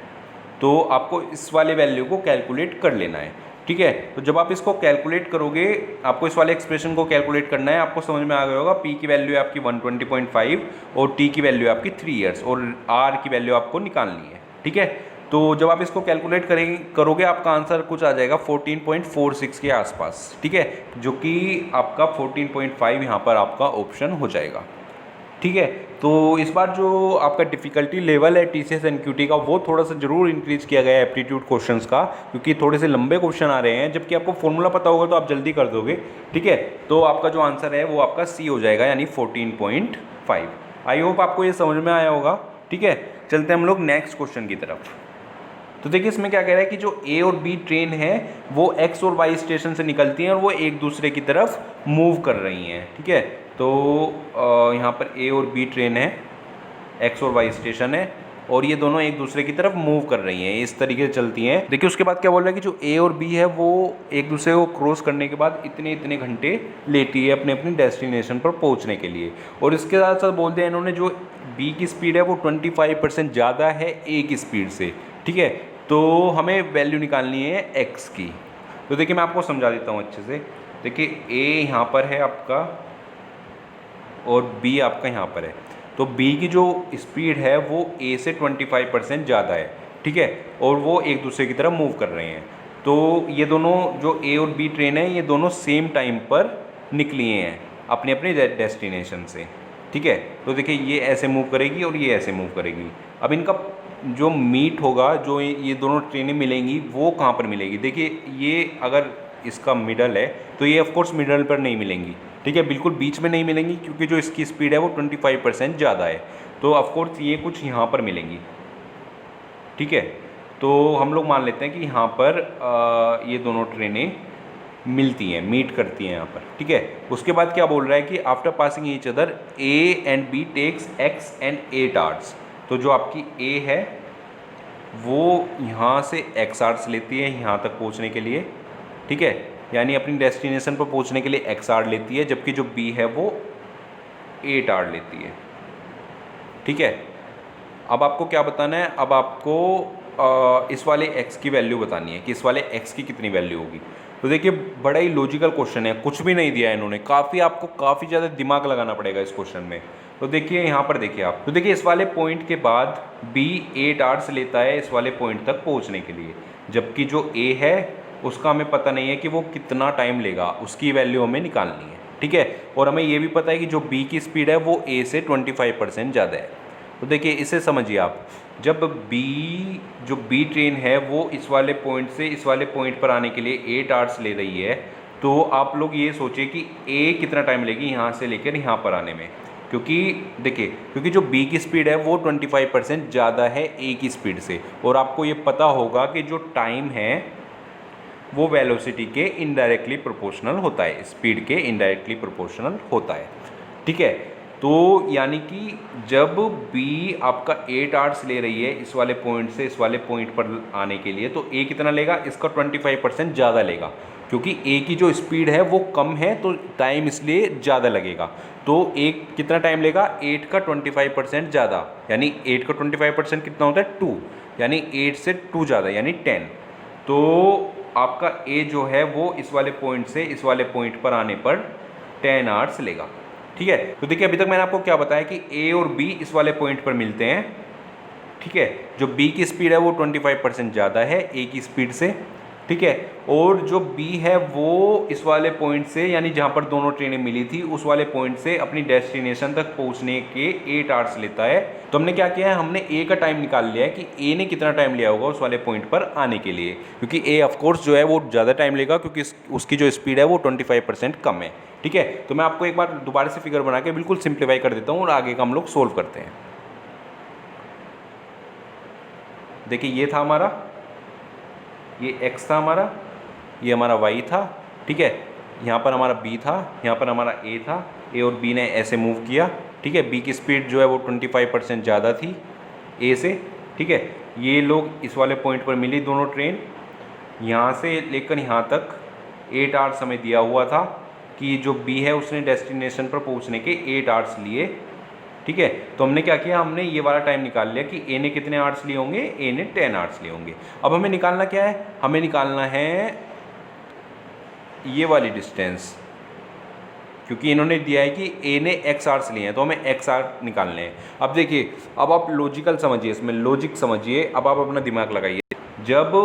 तो आपको इस वाले वैल्यू को कैलकुलेट कर लेना है, ठीक है। तो जब आप इसको कैलकुलेट करोगे, आपको इस वाले एक्सप्रेशन को कैलकुलेट करना है, आपको समझ में आ गया होगा पी की वैल्यू है आपकी 120.5 और टी की वैल्यू है आपकी 3 ईयर्स और आर की वैल्यू आपको निकालनी है, ठीक है। तो जब आप इसको कैलकुलेट करोगे आपका आंसर कुछ आ जाएगा 14.46 के आसपास, ठीक है, जो कि आपका 14.5 यहाँ पर आपका ऑप्शन हो जाएगा, ठीक है। तो इस बार जो आपका डिफ़िकल्टी लेवल है टीसीएस एनक्यूटी का वो थोड़ा सा ज़रूर इंक्रीज़ किया गया है एप्टीट्यूड क्वेश्चंस का, क्योंकि थोड़े से लंबे क्वेश्चन आ रहे हैं, जबकि आपको फॉर्मूला पता होगा तो आप जल्दी कर दोगे, ठीक है। तो आपका जो आंसर है वो आपका सी हो जाएगा, यानी 14.5। आई होप आपको ये समझ में आया होगा, ठीक है। चलते हैं हम लोग नेक्स्ट क्वेश्चन की तरफ। तो देखिए इसमें क्या कह रहा है कि जो ए और बी ट्रेन है वो एक्स और वाई स्टेशन से निकलती हैं और वो एक दूसरे की तरफ मूव कर रही हैं, ठीक है। तो यहाँ पर ए और बी ट्रेन है, एक्स और वाई स्टेशन है, और ये दोनों एक दूसरे की तरफ मूव कर रही हैं, इस तरीके से चलती हैं। देखिए उसके बाद क्या बोल रहा है कि जो ए और बी है वो एक दूसरे को क्रॉस करने के बाद इतने इतने घंटे लेती है अपने अपनी डेस्टिनेशन पर पहुंचने के लिए, और इसके साथ साथ बोल दिया इन्होंने जो बी की स्पीड है वो 25% ज़्यादा है ए की स्पीड से, ठीक है। तो हमें वैल्यू निकालनी है एक्स की। तो देखिए मैं आपको समझा देता हूँ अच्छे से। देखिए ए यहाँ पर है आपका और बी आपका यहाँ पर है, तो बी की जो स्पीड है वो ए से 25% ज़्यादा है, ठीक है, और वो एक दूसरे की तरफ मूव कर रहे हैं। तो ये दोनों जो ए और बी ट्रेन है ये दोनों सेम टाइम पर निकली हैं अपने अपने डेस्टिनेशन से, ठीक है। तो देखिए ये ऐसे मूव करेगी और ये ऐसे मूव करेगी। अब इनका जो मीट होगा, जो ये दोनों ट्रेनें मिलेंगी वो कहाँ पर मिलेगी, देखिए ये अगर इसका मिडल है तो ये ऑफ कोर्स मिडल पर नहीं मिलेंगी, ठीक है, बिल्कुल बीच में नहीं मिलेंगी, क्योंकि जो इसकी स्पीड है वो 25% ज़्यादा है। तो ऑफ कोर्स ये कुछ यहाँ पर मिलेंगी, ठीक है। तो हम लोग मान लेते हैं कि यहाँ पर ये दोनों ट्रेनें मिलती हैं, मीट करती हैं यहाँ पर, ठीक है। उसके बाद क्या बोल रहा है कि after passing each other A and B takes X and 8 hours. तो जो आपकी ए है वो यहाँ से एक्स आवर्स लेती है यहाँ तक पहुँचने के लिए, ठीक है, यानी अपनी डेस्टिनेशन पर पहुँचने के लिए एक्स आवर लेती है, जबकि जो बी है वो 8 आवर लेती है, ठीक है। अब आपको क्या बताना है, अब आपको इस वाले x की वैल्यू बतानी है कि इस वाले x की कितनी वैल्यू होगी। तो देखिए बड़ा ही लॉजिकल क्वेश्चन है, कुछ भी नहीं दिया है इन्होंने, आपको काफ़ी ज़्यादा दिमाग लगाना पड़ेगा इस क्वेश्चन में। तो देखिए यहाँ पर देखिए आप, तो देखिए इस वाले पॉइंट के बाद b 8 आवर्स लेता है इस वाले पॉइंट तक पहुँचने के लिए, जबकि जो a है उसका हमें पता नहीं है कि वो कितना टाइम लेगा, उसकी वैल्यू हमें निकालनी है, ठीक है। और हमें ये भी पता है कि जो b की स्पीड है वो a से 25% ज़्यादा है। तो देखिए इसे समझिए आप, जब जो बी ट्रेन है वो इस वाले पॉइंट से इस वाले पॉइंट पर आने के लिए 8 आवर्स ले रही है, तो आप लोग ये सोचिए कि ए कितना टाइम लेगी यहाँ से लेकर यहाँ पर आने में, क्योंकि देखिए क्योंकि जो बी की स्पीड है वो 25% ज़्यादा है ए की स्पीड से, और आपको ये पता होगा कि जो टाइम है वो वेलोसिटी के इनडायरेक्टली प्रोपोर्शनल होता है, स्पीड के इनडायरेक्टली प्रोपोर्शनल होता है, ठीक है। तो यानी कि जब B आपका 8 आवर्स ले रही है इस वाले पॉइंट से इस वाले पॉइंट पर आने के लिए, तो A कितना लेगा, इसका 25% ज़्यादा लेगा, क्योंकि A की जो स्पीड है वो कम है तो टाइम इसलिए ज़्यादा लगेगा। तो A कितना टाइम लेगा, 8 का 25% ज़्यादा, यानी 8 का 25% कितना होता है 2, यानी 8 से 2 ज़्यादा यानी 10, तो आपका ए जो है वो इस वाले पॉइंट से इस वाले पॉइंट पर आने पर 10 आवर्स लेगा। ठीक है, तो देखिए अभी तक मैंने आपको क्या बताया कि ए और बी इस वाले पॉइंट पर मिलते हैं। ठीक है, जो बी की स्पीड है वो 25% ज़्यादा है ए की स्पीड से। ठीक है, और जो बी है वो इस वाले पॉइंट से यानी जहाँ पर दोनों ट्रेनें मिली थी उस वाले पॉइंट से अपनी डेस्टिनेशन तक पहुँचने के 8 आवर्स लेता है। तो हमने क्या किया है, हमने ए का टाइम निकाल लिया है कि ए ने कितना टाइम लिया होगा उस वाले पॉइंट पर आने के लिए, क्योंकि ए ऑफकोर्स जो है वो ज़्यादा टाइम लेगा क्योंकि उसकी जो स्पीड है वो 25% कम है। ठीक है, तो मैं आपको एक बार दोबारा से फिगर बना के बिल्कुल सिंप्लीफाई कर देता हूँ और आगे का हम लोग सोल्व करते हैं। देखिए ये था हमारा, ये x था हमारा, ये हमारा y था। ठीक है, यहाँ पर हमारा b था, यहाँ पर हमारा a था। a और b ने ऐसे मूव किया। ठीक है, b की स्पीड जो है वो 25% ज़्यादा थी a से। ठीक है, ये लोग इस वाले पॉइंट पर मिली दोनों ट्रेन, यहाँ से लेकर यहाँ तक 8 आवर्स हमें दिया हुआ था कि जो b है उसने डेस्टिनेशन पर पहुँचने के 8 आवर्स लिए। ठीक है, तो हमने क्या किया, हमने ये वाला टाइम निकाल लिया कि ए ने कितने आवर्स लिए होंगे, ए ने 10 आवर्स लिए होंगे। अब हमें निकालना क्या है, हमें निकालना है ये वाली डिस्टेंस, क्योंकि इन्होंने दिया है कि ए ने x आवर्स लिए हैं तो हमें x आवर निकालने हैं। अब देखिए, अब आप लॉजिकल समझिए, इसमें लॉजिक समझिए, अब आप अपना दिमाग लगाइए। जब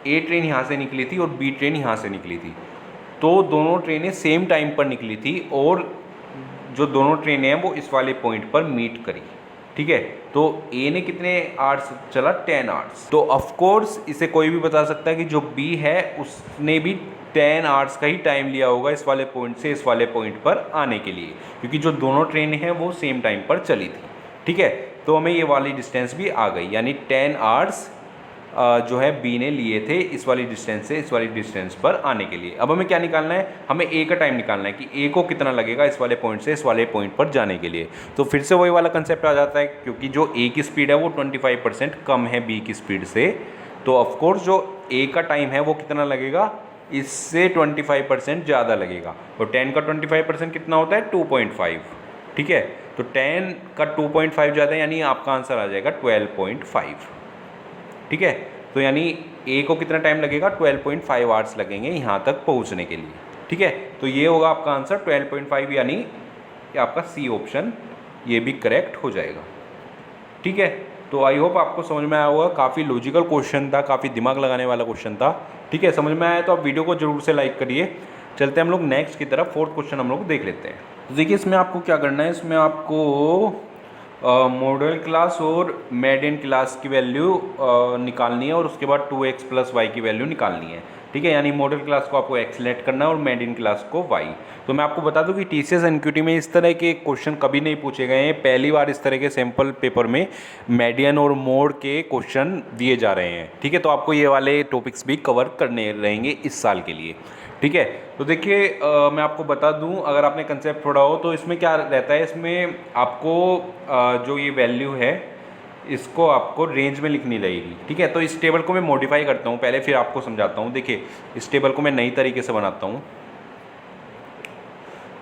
ए ट्रेन यहाँ से निकली थी और बी ट्रेन यहाँ से निकली थी तो दोनों ट्रेनें सेम टाइम पर निकली थी और जो दोनों ट्रेनें हैं वो इस वाले पॉइंट पर मीट करी। ठीक है, तो ए ने कितने आवर्स चला, 10 आवर्स। तो ऑफ कोर्स इसे कोई भी बता सकता है कि जो बी है उसने भी 10 आवर्स का ही टाइम लिया होगा इस वाले पॉइंट से इस वाले पॉइंट पर आने के लिए, क्योंकि जो दोनों ट्रेनें हैं वो सेम टाइम पर चली थी। ठीक है, तो हमें ये वाली डिस्टेंस भी आ गई, यानी 10 आवर्स जो है बी ने लिए थे इस वाली डिस्टेंस से इस वाली डिस्टेंस पर आने के लिए। अब हमें क्या निकालना है, हमें ए का टाइम निकालना है कि ए को कितना लगेगा इस वाले पॉइंट से इस वाले पॉइंट पर जाने के लिए। तो फिर से वही वाला कंसेप्ट आ जाता है, क्योंकि जो ए की स्पीड है वो 25% कम है बी की स्पीड से, तो ऑफकोर्स जो ए का टाइम है वो कितना लगेगा, इससे 25% ज़्यादा लगेगा। और 10 का 25% कितना होता है, 2.5। ठीक है, तो 10 का 2.5 ज़्यादा यानी आपका आंसर आ जाएगा 12.5। ठीक है, तो यानी ए को कितना टाइम लगेगा, 12.5 आवर्स लगेंगे यहाँ तक पहुँचने के लिए। ठीक है, तो ये होगा आपका आंसर 12.5, यानी आपका सी ऑप्शन ये भी करेक्ट हो जाएगा। ठीक है, तो आई होप आपको समझ में आया होगा, काफ़ी लॉजिकल क्वेश्चन था, काफ़ी दिमाग लगाने वाला क्वेश्चन था। ठीक है, समझ में आया तो आप वीडियो को जरूर से लाइक करिए। चलते हैं हम लोग नेक्स्ट की तरफ, फोर्थ क्वेश्चन हम लोग देख लेते हैं। तो देखिए इसमें आपको क्या करना है, इसमें आपको मॉडल क्लास और मेडियन क्लास की वैल्यू निकालनी है और उसके बाद 2x + y की वैल्यू निकालनी है। ठीक है, यानी मॉडल क्लास को आपको x सेलेक्ट करना है और मेडियन क्लास को y। तो मैं आपको बता दूं कि TCS NQT में इस तरह के क्वेश्चन कभी नहीं पूछे गए हैं, पहली बार इस तरह के सैम्पल पेपर में मेडियन और मोड के क्वेश्चन दिए जा रहे हैं। ठीक है, तो आपको ये वाले टॉपिक्स भी कवर करने रहेंगे इस साल के लिए। ठीक है, तो देखिए मैं आपको बता दूं, अगर आपने कंसेप्ट पढ़ा हो तो इसमें क्या रहता है, इसमें आपको जो ये वैल्यू है इसको आपको रेंज में लिखनी रहेगी। ठीक है, तो इस टेबल को मैं मॉडिफाई करता हूँ पहले, फिर आपको समझाता हूँ। देखिए इस टेबल को मैं नई तरीके से बनाता हूँ।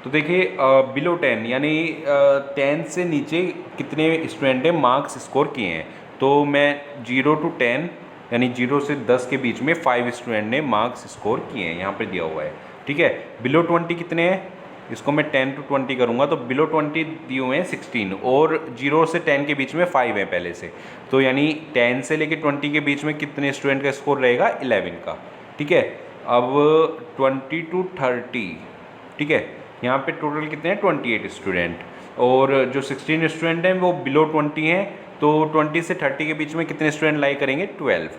तो देखिए बिलो 10 यानी 10 से नीचे कितने स्टूडेंट ने मार्क्स स्कोर किए हैं, तो मैं 0 to 10 यानी 0 से 10 के बीच में 5 स्टूडेंट ने मार्क्स स्कोर किए हैं, यहाँ पे दिया हुआ है। ठीक है, बिलो 20 कितने हैं, इसको मैं 10 to 20 करूँगा तो बिलो 20 दिए हुए हैं 16 और 0 से 10 के बीच में 5 है पहले से, तो यानी 10 से लेके 20 के बीच में कितने स्टूडेंट का स्कोर रहेगा, 11 का। ठीक है, अब 20 to 30, ठीक है, यहाँ पे टोटल कितने हैं, 28 स्टूडेंट, और जो 16 स्टूडेंट हैं वो बिलो 20 हैं, तो 20 से 30 के बीच में कितने स्टूडेंट लाई करेंगे, 12।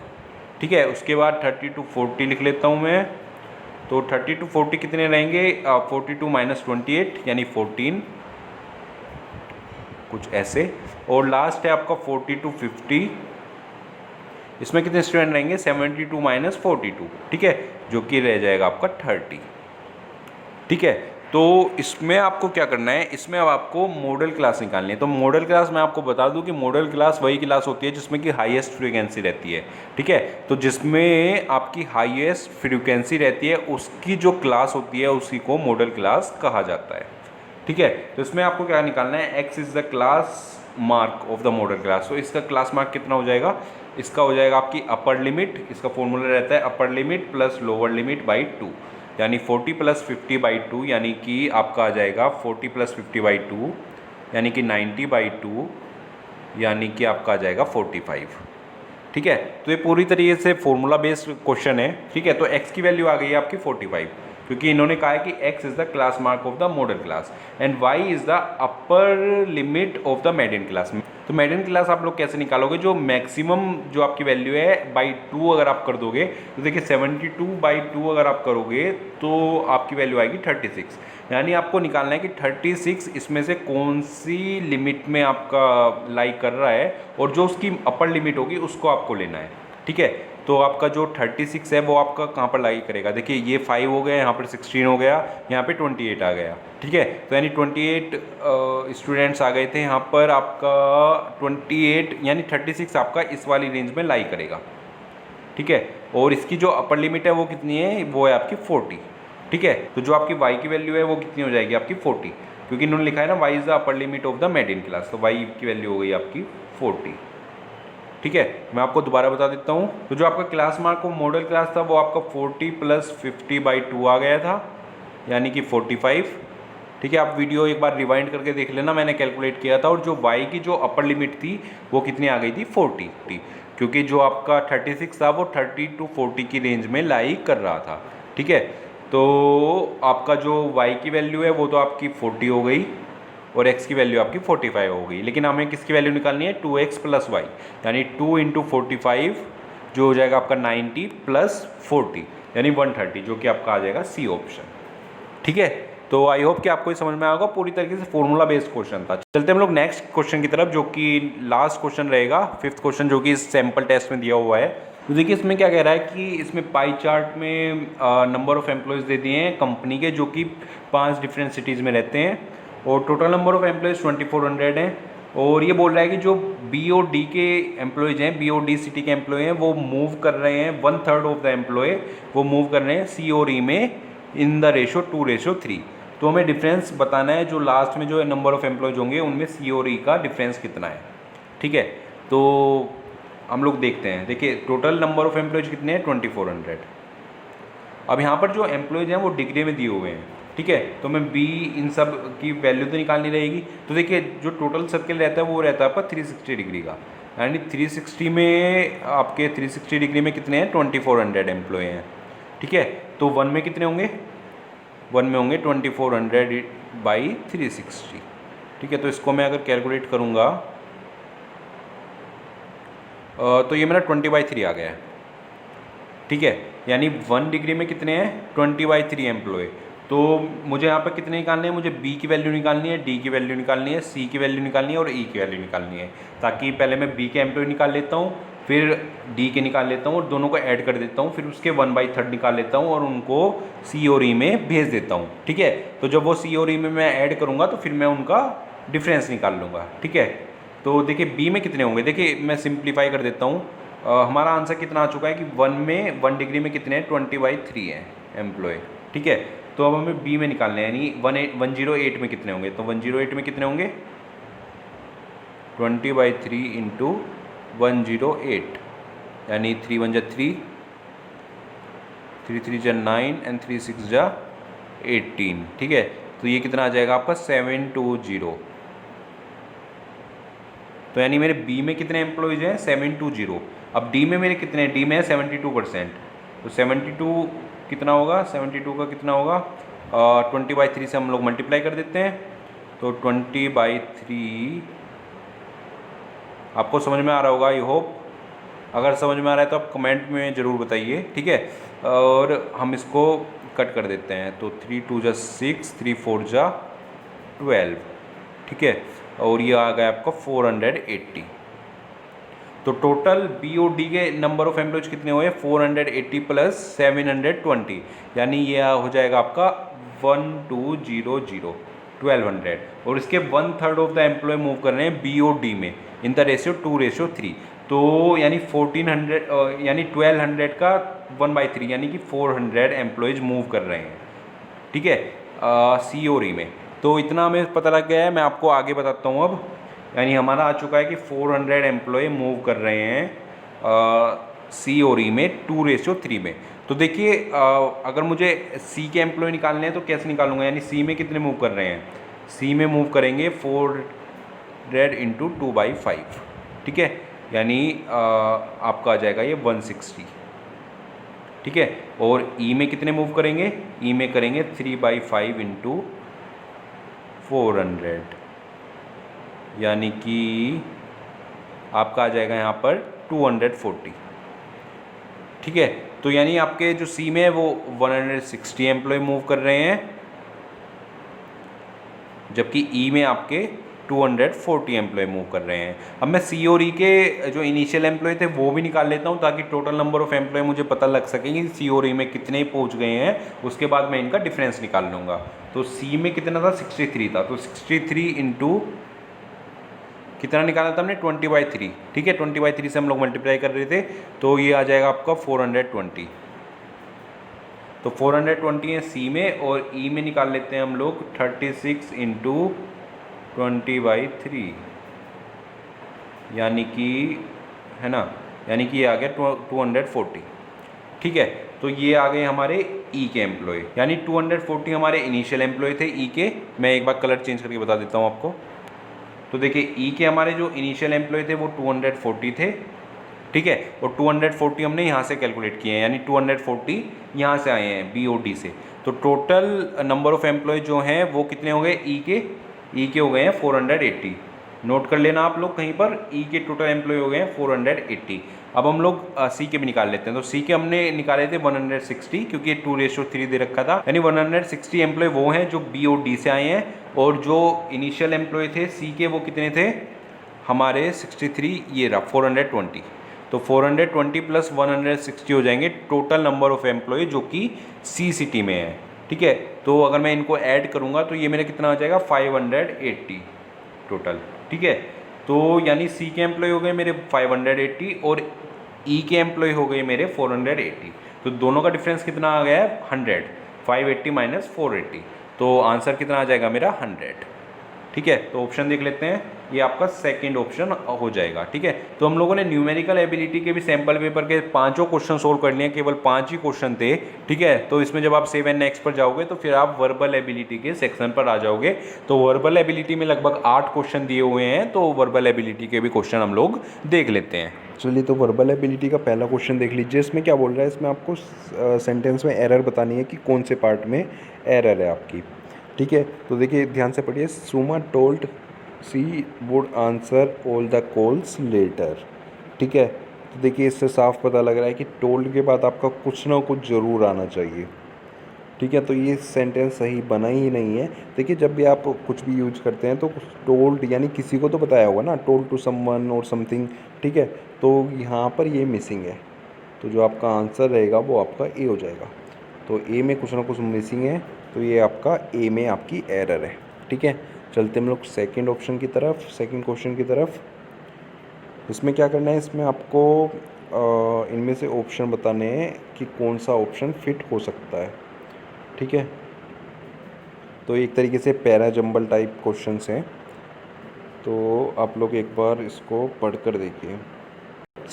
ठीक है, उसके बाद 30 to 40 लिख लेता हूँ मैं, तो 30 to 40 कितने रहेंगे, 42 - 28 यानी 14, कुछ ऐसे, और लास्ट है आपका 40 to 50, इसमें कितने स्टूडेंट रहेंगे, 72 - 42, ठीक है, जो कि रह जाएगा आपका 30। ठीक है, तो इसमें आपको क्या करना है, इसमें अब आपको मॉडल क्लास निकालनी है। तो मॉडल क्लास मैं आपको बता दूं कि मॉडल क्लास वही क्लास होती है जिसमें कि हाईएस्ट फ्रीक्वेंसी रहती है। ठीक है, तो जिसमें आपकी हाईएस्ट फ्रीक्वेंसी रहती है उसकी जो क्लास होती है उसी को मॉडल क्लास कहा जाता है। ठीक है, तो इसमें आपको क्या निकालना है, x is the class mark of the model class. तो इसका क्लास मार्क कितना हो जाएगा, इसका हो जाएगा आपकी अपर लिमिट, इसका फॉर्मूला रहता है upper limit plus lower limit by 2, यानी 40 प्लस 50 बाई 2, यानी कि आपका आ जाएगा 40 प्लस 50 बाई 2 यानी कि 90 बाई 2, यानी कि आपका आ जाएगा 45। ठीक है, तो ये पूरी तरीके से फॉर्मूला बेस्ड क्वेश्चन है। ठीक है, तो x की वैल्यू आ गई है आपकी 45, क्योंकि इन्होंने कहा है कि x is the class mark of the model class and y is the upper limit of the median class. तो मेडियन क्लास आप लोग कैसे निकालोगे, जो मैक्सिमम जो आपकी वैल्यू है बाई 2 अगर आप कर दोगे तो देखिए 72 बाई 2 अगर आप करोगे तो आपकी वैल्यू आएगी 36, यानी आपको निकालना है कि 36 इसमें से कौन सी लिमिट में आपका लाई कर रहा है और जो उसकी अपर लिमिट होगी उसको आपको लेना है। ठीक है, तो आपका जो 36 है वो आपका कहाँ पर लाई करेगा, देखिए ये 5 हो गया, यहाँ पर 16 हो गया, यहाँ पे 28 आ गया। ठीक है, तो यानी 28 स्टूडेंट्स आ गए थे यहाँ पर, आपका 28 यानी 36 आपका इस वाली रेंज में लाई करेगा। ठीक है, और इसकी जो अपर लिमिट है वो कितनी है, वो है आपकी 40। ठीक है, तो जो आपकी y की वैल्यू है वो कितनी हो जाएगी आपकी 40, क्योंकि इन्होंने लिखा है ना y is the upper limit of the median class, तो y की वैल्यू हो गई आपकी 40। ठीक है, मैं आपको दोबारा बता देता हूँ, तो जो आपका class mark of model class था वो आपका 40 प्लस 50 बाई 2 आ गया था, यानी कि 45। ठीक है, आप वीडियो एक बार रिवाइंड करके देख लेना, मैंने कैलकुलेट किया था, और जो y की जो अपर लिमिट थी वो कितनी आ गई थी 40, क्योंकि जो आपका 36 था वो 30 टू 40 की रेंज में लाई कर रहा था। ठीक है, तो आपका जो y की वैल्यू है वो तो आपकी 40 हो गई और x की वैल्यू आपकी 45 हो गई, लेकिन हमें किसकी वैल्यू निकालनी है 2x प्लस वाई, यानी 2 इंटू 45 जो हो जाएगा आपका 90 प्लस 40 यानी 130, जो कि आपका आ जाएगा सी ऑप्शन। ठीक है, तो आई होप कि आपको ये समझ में आएगा, पूरी तरीके से फॉर्मूला बेस्ड क्वेश्चन था। चलते हम लोग नेक्स्ट क्वेश्चन की तरफ, जो कि लास्ट क्वेश्चन रहेगा, 5th क्वेश्चन, जो कि इस सैम्पल टेस्ट में दिया हुआ है। तो देखिए इसमें क्या कह रहा है कि इसमें पाई चार्ट में नंबर ऑफ एम्प्लॉयज़ दे दिए हैं कंपनी के, जो कि 5 डिफरेंट सिटीज़ में रहते हैं, और टोटल नंबर ऑफ एम्प्लॉयज़ 2400 हैं। और ये बोल रहा है कि जो बी और डी के एम्प्लॉयज़ हैं, बी और डी सिटी के एम्प्लॉय हैं, वो मूव कर रहे हैं, 1/3 ऑफ द एम्प्लॉय वो मूव कर रहे हैं सी और ई में इन द रेशो 2:3। तो हमें डिफरेंस बताना है, जो लास्ट में जो नंबर ऑफ एम्प्लॉयज़ होंगे उनमें सी और ई का डिफरेंस कितना है। ठीक है, तो हम लोग देखते हैं। देखिए टोटल नंबर ऑफ एम्प्लॉयज़ कितने हैं 2400। अब यहाँ पर जो एम्प्लॉयज़ हैं वो डिग्री में दिए हुए हैं। ठीक है, तो मैं बी इन सब की वैल्यू तो निकालनी रहेगी। तो देखिए जो टोटल सर्किल रहता है वो रहता है आपका 360 डिग्री का, यानी 360 में आपके 360 डिग्री में कितने हैं 2400 एम्प्लॉय हैं। ठीक है, तो 1 में कितने होंगे, 1 में होंगे 2400 बाई 360। ठीक है, तो इसको मैं अगर कैलकुलेट करूँगा तो ये मेरा 20/3 आ गया है। ठीक है, यानी 1 डिग्री में कितने हैं 20/3 एम्प्लॉय। तो मुझे यहाँ पर कितने निकालने हैं, मुझे बी की वैल्यू निकालनी है, डी की वैल्यू निकालनी है, सी की वैल्यू निकालनी है और ई की वैल्यू निकालनी है, ताकि पहले मैं बी के एम्प्लॉय निकाल लेता हूँ, फिर डी के निकाल लेता हूँ और दोनों को ऐड कर देता हूँ, फिर उसके 1/3 निकाल लेता हूँ और उनको सी और ई में भेज देता हूँ। ठीक है, तो जब वो सी और ई में मैं ऐड करूँगा तो फिर मैं उनका डिफरेंस निकाल लूँगा। ठीक है, तो देखिए बी में कितने होंगे, देखिए मैं सिंप्लीफाई कर देता हूँ। हमारा आंसर कितना आ चुका है कि 1 डिग्री में कितने हैं 20/3 हैं एम्प्लॉय। ठीक है, तो अब हमें बी में निकालना है, यानी 108 में कितने होंगे, तो 108 में कितने होंगे 20/3 इंटू 108, यानी 3 1 3, 3 3 9 एंड 3 6 18। ठीक है, तो ये कितना आ जाएगा आपका 720। तो यानी मेरे बी में कितने एम्प्लॉयज़ हैं 720। अब डी में मेरे कितने हैं, डी में है 72%, तो 72 कितना होगा, 72 का कितना होगा 20/3 से हम लोग मल्टीप्लाई कर देते हैं, तो 20/3 आपको समझ में आ रहा होगा आई होप। अगर समझ में आ रहा है तो आप कमेंट में ज़रूर बताइए। ठीक है, और हम इसको कट कर देते हैं, तो 3 2 6, 3 4 12। ठीक है, और ये आ गया आपका 480। तो टोटल बी और डी के नंबर ऑफ एम्प्लॉयज कितने हुए 480 प्लस 720, यानी ये हो जाएगा आपका 1200 और इसके 1/3 ऑफ द एम्प्लॉय मूव कर रहे हैं बी और डी में इन द रेशियो 2:3। तो यानी 1400 यानी 1200 का 1/3 यानी कि 400 एम्प्लॉयज मूव कर रहे हैं। ठीक है, सी और ई में। तो इतना हमें पता लग गया है, मैं आपको आगे बताता हूँ अब। यानी हमारा आ चुका है कि 400 एम्प्लॉय मूव कर रहे हैं सी और ई में 2:3 में। तो देखिए अगर मुझे सी के एम्प्लॉय निकालने हैं तो कैसे निकालूंगा, यानी सी में कितने मूव कर रहे हैं, सी में मूव करेंगे 400 इंटू 2/5, ठीक है, यानी आपका आ जाएगा ये 160, ठीक है। और ई में कितने मूव करेंगे, ई में करेंगे 3/5 इंटू 400, यानी कि आपका आ जाएगा यहाँ पर 240, ठीक है। तो यानी आपके जो सी में है वो 160 एम्प्लॉय मूव कर रहे हैं, जबकि ई में आपके 240 एम्प्लॉय मूव कर रहे हैं। अब मैं सी और ई के जो इनिशियल एम्प्लॉय थे वो भी निकाल लेता हूँ, ताकि टोटल नंबर ऑफ एम्प्लॉय मुझे पता लग सके कि सी और ई में कितने पहुँच गए हैं, उसके बाद मैं इनका डिफरेंस निकाल लूँगा। तो सी में कितना था, 63 था, तो 63 इंटू कितना निकाला था हमने, 20/3, ठीक है, 20/3 से हम लोग मल्टीप्लाई कर रहे थे, तो ये आ जाएगा आपका 420। तो 420 है सी में, और ई में निकाल लेते हैं हम लोग 36 इंटू 20/3, यानी कि है ना, यानी कि ये आ गया 240, ठीक है। तो ये आ गए हमारे ई के एम्प्लॉय, यानी 240 हमारे इनिशियल एम्प्लॉय थे ई के। मैं एक बार कलर चेंज करके बता देता हूँ आपको। तो देखिए ई के हमारे जो इनिशियल एम्प्लॉय थे वो 240 थे, ठीक है, और 240 हमने यहाँ से कैलकुलेट किए हैं, यानी 240 यहाँ से आए हैं BOD से। तो टोटल नंबर ऑफ एम्प्लॉय जो हैं वो कितने हो गए, ई के हो गए हैं 480। नोट कर लेना आप लोग कहीं पर, ई के टोटल एम्प्लॉय हो गए हैं 480। अब हम लोग सी के भी निकाल लेते हैं। तो सी के हमने निकाले थे 160, क्योंकि 2:3 दे रखा था, यानी 160 एम्प्लॉय वो हैं जो BOD से आए हैं, और जो इनिशियल एम्प्लॉय थे सी के वो कितने थे हमारे 63, ये रहा 420। तो 420 प्लस 160 हो जाएंगे टोटल नंबर ऑफ एम्प्लॉय जो कि सी सिटी में है, ठीक है। तो अगर मैं इनको ऐड करूँगा तो ये मेरा कितना हो जाएगा 580 टोटल, ठीक है। तो यानी सी के एम्प्लॉय हो गए मेरे 580 और ई के एम्प्लॉय हो गए मेरे 480। तो दोनों का डिफरेंस कितना आ गया है 100, 580 माइनस 480, तो आंसर कितना आ जाएगा मेरा 100, ठीक है। तो ऑप्शन देख लेते हैं, ये आपका सेकंड ऑप्शन हो जाएगा, ठीक है। तो हम लोगों ने न्यूमेरिकल एबिलिटी के भी सैंपल पेपर के पांचों क्वेश्चन सोल्व कर लिए, केवल 5 ही क्वेश्चन थे, ठीक है। तो इसमें जब आप 7 नेक्स्ट पर जाओगे तो फिर आप वर्बल एबिलिटी के सेक्शन पर आ जाओगे। तो वर्बल एबिलिटी में लगभग 8 क्वेश्चन दिए हुए हैं, तो वर्बल एबिलिटी के भी क्वेश्चन हम लोग देख लेते हैं। चलिए, तो वर्बल एबिलिटी का पहला क्वेश्चन देख लीजिए। इसमें क्या बोल रहा है, इसमें आपको सेंटेंस में एरर बतानी है कि कौन से पार्ट में एरर है आपकी, ठीक है। तो देखिए ध्यान से पढ़िए, Suma told she would answer all the calls later, ठीक है। तो देखिए इससे साफ पता लग रहा है कि टोल्ड के बाद आपका कुछ ना कुछ ज़रूर आना चाहिए, ठीक है। तो ये सेंटेंस सही बना ही नहीं है। देखिए जब भी आप कुछ भी यूज करते हैं तो टोल्ड यानी किसी को तो बताया होगा ना, टोल्ड टू समवन और समथिंग, ठीक है। तो यहाँ पर ये मिसिंग है, तो जो आपका आंसर रहेगा वो आपका ए हो जाएगा। तो ए में कुछ ना कुछ मिसिंग है, तो ये आपका ए में आपकी एरर है, ठीक है। चलते हम लोग सेकंड ऑप्शन की तरफ, सेकंड क्वेश्चन की तरफ। इसमें क्या करना है, इसमें आपको इनमें से ऑप्शन बताने हैं कि कौन सा ऑप्शन फिट हो सकता है, ठीक है। तो एक तरीके से पैरा जंबल टाइप क्वेश्चंस हैं, तो आप लोग एक बार इसको पढ़ कर देखिए।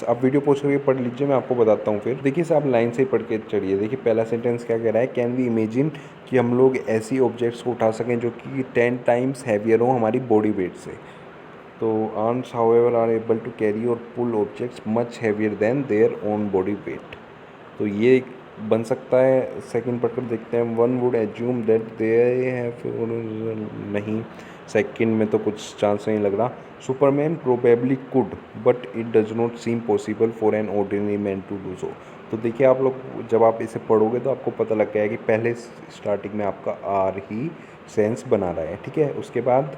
आप वीडियो पोस्ट करके पढ़ लीजिए, मैं आपको बताता हूँ फिर। देखिए आप लाइन से ही पढ़ के चढ़िए। देखिए पहला सेंटेंस क्या कह रहा है, कैन वी इमेजिन कि हम लोग ऐसी ऑब्जेक्ट्स को उठा सकें जो कि 10 टाइम्स हैवियर हो हमारी बॉडी वेट से। तो arms however are able to carry or pull objects much heavier than their own body weight. तो ये बन सकता है। सेकंड पढ़कर देखते हैं, one would assume that they have, नहीं, सेकंड में तो कुछ चांस नहीं लग रहा। Superman probably could but it does not seem possible for an ordinary man to do so. तो देखिए आप लोग जब आप इसे पढ़ोगे तो आपको पता लग गया कि पहले स्टार्टिंग में आपका आर ही सेंस बना रहा है, ठीक है। उसके बाद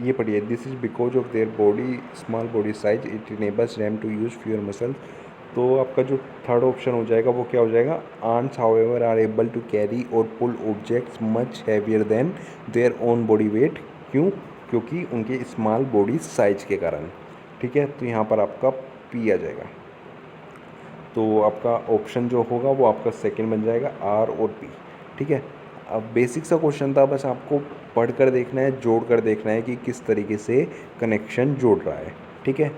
ये पढ़िए, this is because of their body small body size it enables them to use fewer muscles. तो आपका जो थर्ड ऑप्शन हो जाएगा वो क्या हो जाएगा, arms however are able to carry or pull objects much heavier than their own body weight. क्यों? क्योंकि उनके स्मॉल बॉडी साइज के कारण, ठीक है। तो यहाँ पर आपका पी आ जाएगा। तो आपका ऑप्शन जो होगा वो आपका सेकंड बन जाएगा, आर और पी, ठीक है। अब बेसिक सा क्वेश्चन था, बस आपको पढ़कर देखना है, जोड़ कर देखना है कि किस तरीके से कनेक्शन जोड़ रहा है, ठीक है।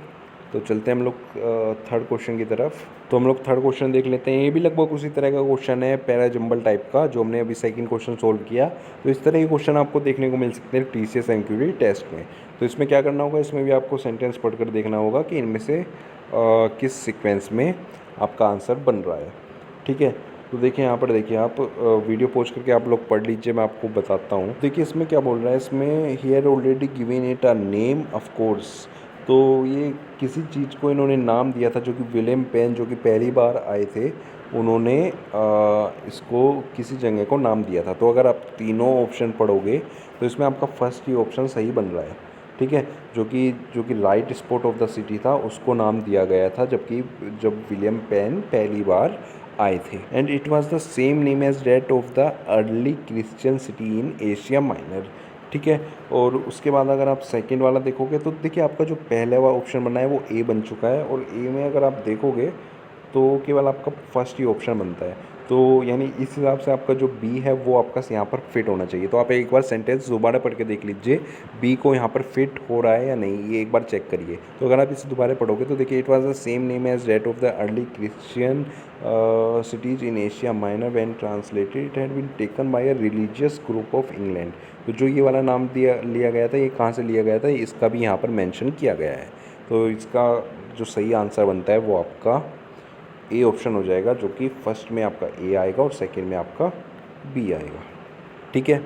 तो चलते हैं हम लोग थर्ड क्वेश्चन की तरफ। तो हम लोग थर्ड क्वेश्चन देख लेते हैं। ये भी लगभग उसी तरह का क्वेश्चन है, पैरा जंबल टाइप का, जो हमने अभी सेकंड क्वेश्चन सोल्व किया। तो इस तरह के क्वेश्चन आपको देखने को मिल सकते हैं TCS एनक्यूटी टेस्ट में। तो इसमें क्या करना होगा, इसमें भी आपको सेंटेंस पढ़कर देखना होगा कि इनमें से किस सीक्वेंस में आपका आंसर बन रहा है। ठीक है, तो देखिए यहाँ पर देखिए आप वीडियो पॉज करके आप लोग पढ़ लीजिए, मैं आपको बताता हूँ। देखिए इसमें क्या बोल रहा है, इसमें here already given it a name of course. तो ये किसी चीज़ को इन्होंने नाम दिया था, जो कि विलियम पेन जो कि पहली बार आए थे, उन्होंने इसको किसी जगह को नाम दिया था। तो अगर आप तीनों ऑप्शन पढ़ोगे तो इसमें आपका फर्स्ट ही ऑप्शन सही बन रहा है। ठीक है, जो कि right spot of the city था, उसको नाम दिया गया था जब विलियम पेन पहली बार आए थे। And it was the same name as that of the early Christian city in Asia Minor. ठीक है, और उसके बाद अगर आप सेकंड वाला देखोगे तो देखिए आपका जो पहले वाला ऑप्शन बना है वो ए बन चुका है, और ए में अगर आप देखोगे तो केवल आपका फर्स्ट ही ऑप्शन बनता है। तो यानी इस हिसाब से आपका जो बी है वो आपका यहाँ पर फिट होना चाहिए। तो आप एक बार सेंटेंस दोबारा पढ़ के देख लीजिए, बी को यहाँ पर फिट हो रहा है या नहीं, ये एक बार चेक करिए। तो अगर आप इसे दोबारा पढ़ोगे तो देखिए it was the same name as that of the early Christian cities in Asia Minor when translated it had been taken by a religious group of England. तो जो ये वाला नाम लिया गया था, ये कहाँ से लिया गया था, इसका भी यहाँ पर मेंशन किया गया है। तो इसका जो सही आंसर बनता है वो आपका ए ऑप्शन हो जाएगा, जो कि फर्स्ट में आपका ए आएगा और सेकंड में आपका बी आएगा। ठीक है,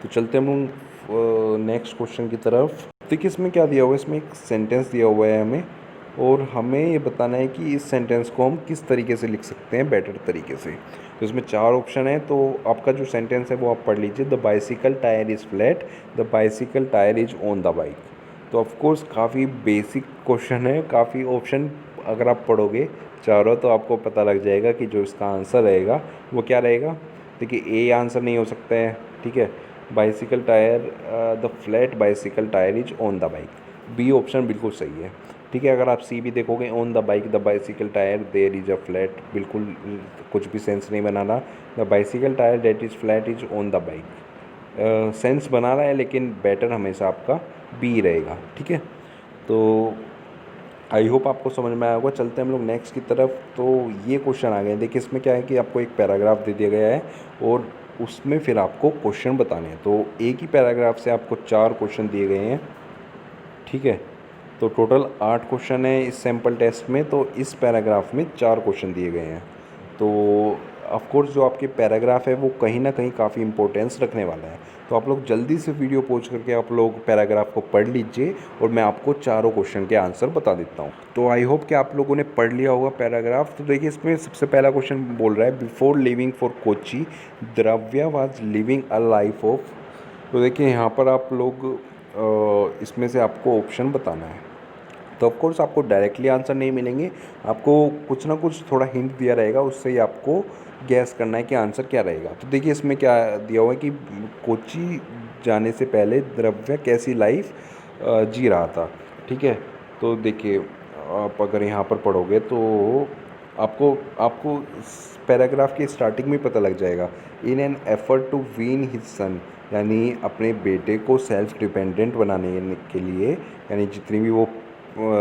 तो चलते हम लोग नेक्स्ट क्वेश्चन की तरफ। देखिए इसमें क्या दिया हुआ है, इसमें एक सेंटेंस दिया हुआ है हमें, और हमें ये बताना है कि इस सेंटेंस को हम किस तरीके से लिख सकते हैं बेटर तरीके से। तो इसमें 4 ऑप्शन है, तो आपका जो सेंटेंस है वो आप पढ़ लीजिए। The bicycle tyre is flat, the bicycle tyre is on the bike. तो ऑफकोर्स काफ़ी बेसिक क्वेश्चन है, काफ़ी ऑप्शन अगर आप पढ़ोगे चारों तो आपको पता लग जाएगा कि जो इसका आंसर रहेगा वो क्या रहेगा। देखिए ए आंसर नहीं हो सकता है। ठीक है, bicycle tyre, the flat bicycle tyre is on the bike, B option बिल्कुल सही है। ठीक है, अगर आप सी भी देखोगे, on the bike the bicycle tyre there is a flat, बिल्कुल कुछ भी सेंस नहीं बनाना। The bicycle tyre that is flat is on the bike, sense बना रहा है, लेकिन बेटर हमेशा आपका बी रहेगा। ठीक है, तो आई होप आपको समझ में आया होगा। चलते हैं हम लोग नेक्स्ट की तरफ। तो ये क्वेश्चन आ गए। देखिए इसमें क्या है कि आपको एक पैराग्राफ दे दिया गया है और उसमें फिर आपको क्वेश्चन बताने हैं। तो एक ही पैराग्राफ से आपको 4 क्वेश्चन दिए गए हैं। ठीक है, तो टोटल 8 क्वेश्चन है इस सैम्पल टेस्ट में। तो इस पैराग्राफ में 4 क्वेश्चन दिए गए हैं। तो ऑफकोर्स जो आपके पैराग्राफ है वो कहीं ना कहीं काफ़ी इंपॉर्टेंस रखने वाला है। तो आप लोग जल्दी से वीडियो पॉज करके आप लोग पैराग्राफ को पढ़ लीजिए, और मैं आपको चारों क्वेश्चन के आंसर बता देता हूँ। तो आई होप कि आप लोगों ने पढ़ लिया होगा पैराग्राफ। तो देखिए इसमें सबसे पहला क्वेश्चन बोल रहा है, before living for Kochi द्रव्या was living a life of. तो देखिए यहाँ पर आप लोग इसमें से आपको ऑप्शन बताना है। तो ऑफकोर्स आपको डायरेक्टली आंसर नहीं मिलेंगे, आपको कुछ ना कुछ थोड़ा हिंट दिया रहेगा, उससे ही आपको गैस करना है कि आंसर क्या रहेगा। तो देखिए इसमें क्या दिया हुआ है कि कोची जाने से पहले द्रव्य कैसी लाइफ जी रहा था। ठीक है, तो देखिए आप अगर यहाँ पर पढ़ोगे तो आपको पैराग्राफ की स्टार्टिंग में पता लग जाएगा। In an effort to wean his son, यानी अपने बेटे को सेल्फ डिपेंडेंट बनाने के लिए, यानी जितनी भी वो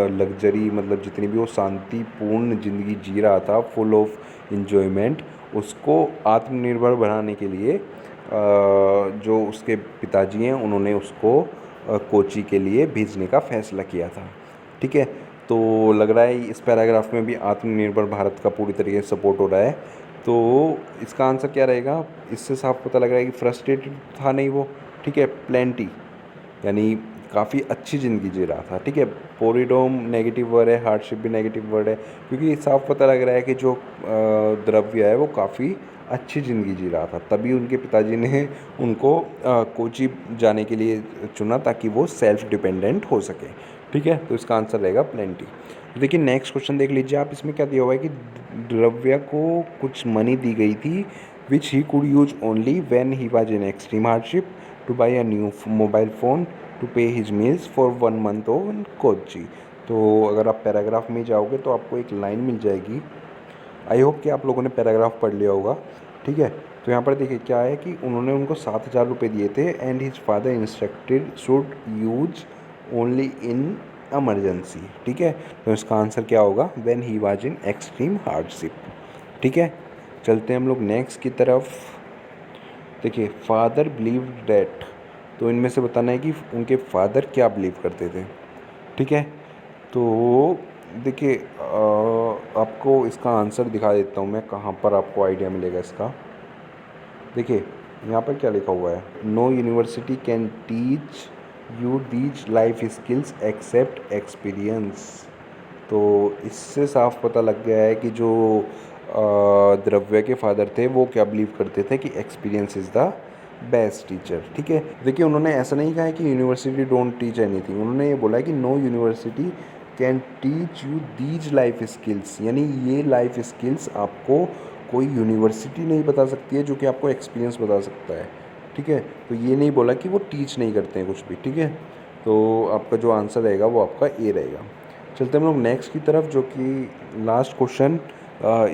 लग्जरी, मतलब जितनी भी वो शांतिपूर्ण ज़िंदगी जी रहा था फुल ऑफ इन्जॉयमेंट, उसको आत्मनिर्भर बनाने के लिए जो उसके पिताजी हैं उन्होंने उसको कोची के लिए भेजने का फैसला किया था। ठीक है, तो लग रहा है इस पैराग्राफ में भी आत्मनिर्भर भारत का पूरी तरीके से सपोर्ट हो रहा है। तो इसका आंसर क्या रहेगा, इससे साफ पता लग रहा है कि फ्रस्ट्रेटेड था नहीं वो। ठीक है, प्लेंटी, यानी काफ़ी अच्छी ज़िंदगी जी रहा था। ठीक है, पोरिडोम नेगेटिव वर्ड है, हार्डशिप भी नेगेटिव वर्ड है, क्योंकि साफ पता लग रहा है कि जो द्रव्य है वो काफ़ी अच्छी ज़िंदगी जी रहा था, तभी उनके पिताजी ने उनको कोची जाने के लिए चुना ताकि वो सेल्फ डिपेंडेंट हो सके। ठीक है, तो इसका आंसर रहेगा प्लेंटी। देखिए नेक्स्ट क्वेश्चन देख लीजिए आप। इसमें क्या दिया हुआ है कि द्रव्य को कुछ मनी दी गई थी which he could use only when he was in extreme hardship to buy a new mobile phone to pay his meals for 1 month on Kochi. तो अगर आप पैराग्राफ में जाओगे तो आपको एक लाइन मिल जाएगी। आई होप कि आप लोगों ने पैराग्राफ पढ़ लिया होगा। ठीक है, तो यहाँ पर देखिए क्या है कि उन्होंने उनको 7,000 रुपये दिए थे, and his father instructed should use only in emergency. ठीक है, तो इसका आंसर क्या होगा, when he was in extreme hardship. ठीक है, चलते हैं हम लोग नेक्स्ट की तरफ। देखिए, फादर बिलीव डैट, तो इनमें से बताना है कि उनके फादर क्या बिलीव करते थे। ठीक है, तो देखिए आपको इसका आंसर दिखा देता हूँ मैं, कहाँ पर आपको आइडिया मिलेगा इसका। देखिए यहाँ पर क्या लिखा हुआ है, no university can teach you these life skills except experience. तो इससे साफ पता लग गया है कि जो द्रव्य के फादर थे वो क्या बिलीव करते थे कि experience is the best teacher. ठीक है, देखिए उन्होंने ऐसा नहीं कहा है कि यूनिवर्सिटी डोंट टीच एनीथिंग, उन्होंने ये बोला है कि no university can teach you these life skills, यानी ये लाइफ स्किल्स आपको कोई यूनिवर्सिटी नहीं बता सकती है, जो कि आपको एक्सपीरियंस बता सकता है। ठीक है, तो ये नहीं बोला कि वो टीच नहीं करते हैं कुछ भी। ठीक है, तो आपका जो आंसर रहेगा वो आपका ए रहेगा। चलते हम लोग नेक्स्ट की तरफ, जो कि लास्ट क्वेश्चन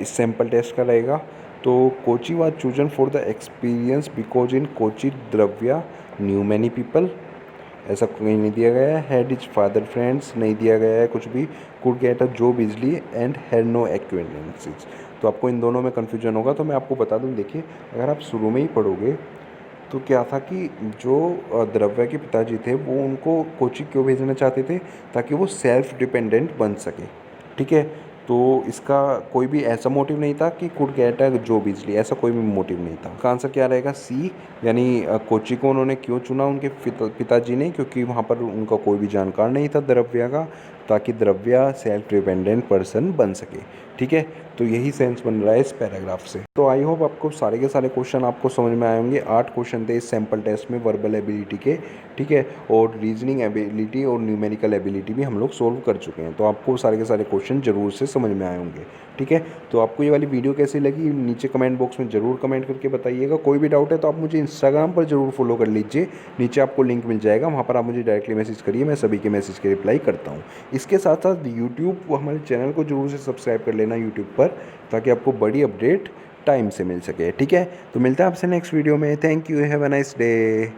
इस सैम्पल टेस्ट का रहेगा। तो Kochi was chosen for the experience because in Kochi द्रव्या new many people, ऐसा कहीं नहीं दिया गया है। हैड इज फादर फ्रेंड्स, नहीं दिया गया है कुछ भी। Could get a job easily and had no acquaintances. तो आपको इन दोनों में कन्फ्यूजन होगा, तो मैं आपको बता दूं, देखिए अगर आप शुरू में ही पढ़ोगे तो क्या था कि जो द्रव्य के पिताजी थे वो उनको कोची क्यों भेजना चाहते थे, ताकि वो सेल्फ डिपेंडेंट बन सके। ठीक है, तो इसका कोई भी ऐसा मोटिव नहीं था कि could get a job easily, ऐसा कोई भी मोटिव नहीं था। इसका आंसर क्या रहेगा, सी, यानी कोची को उन्होंने क्यों चुना उनके पिताजी ने, क्योंकि वहाँ पर उनका कोई भी जानकार नहीं था द्रव्य का, ताकि द्रव्य सेल्फ डिपेंडेंट पर्सन बन सके। ठीक है, तो यही सेंस बन रहा है इस पैराग्राफ से। तो आई होप आपको सारे के सारे क्वेश्चन आपको समझ में आए होंगे। 8 क्वेश्चन थे इस सैम्पल टेस्ट में वर्बल एबिलिटी के। ठीक है, और रीजनिंग एबिलिटी और न्यूमेरिकल एबिलिटी भी हम लोग सोल्व कर चुके हैं, तो आपको सारे के सारे क्वेश्चन जरूर से समझ में आए होंगे। ठीक है, तो आपको ये वाली वीडियो कैसी लगी नीचे कमेंट बॉक्स में ज़रूर कमेंट करके बताइएगा। कोई भी डाउट है तो आप मुझे इंस्टाग्राम पर ज़रूर फॉलो कर लीजिए, नीचे आपको लिंक मिल जाएगा, वहाँ पर आप मुझे डायरेक्टली मैसेज करिए, मैं सभी के मैसेज के रिप्लाई करता हूँ। इसके साथ साथ यूट्यूब हमारे चैनल को जरूर से सब्सक्राइब कर लेना यूट्यूब पर, ताकि आपको बड़ी अपडेट टाइम से मिल सके। ठीक है, तो मिलता है आपसे नेक्स्ट वीडियो में। Thank you, have a nice day.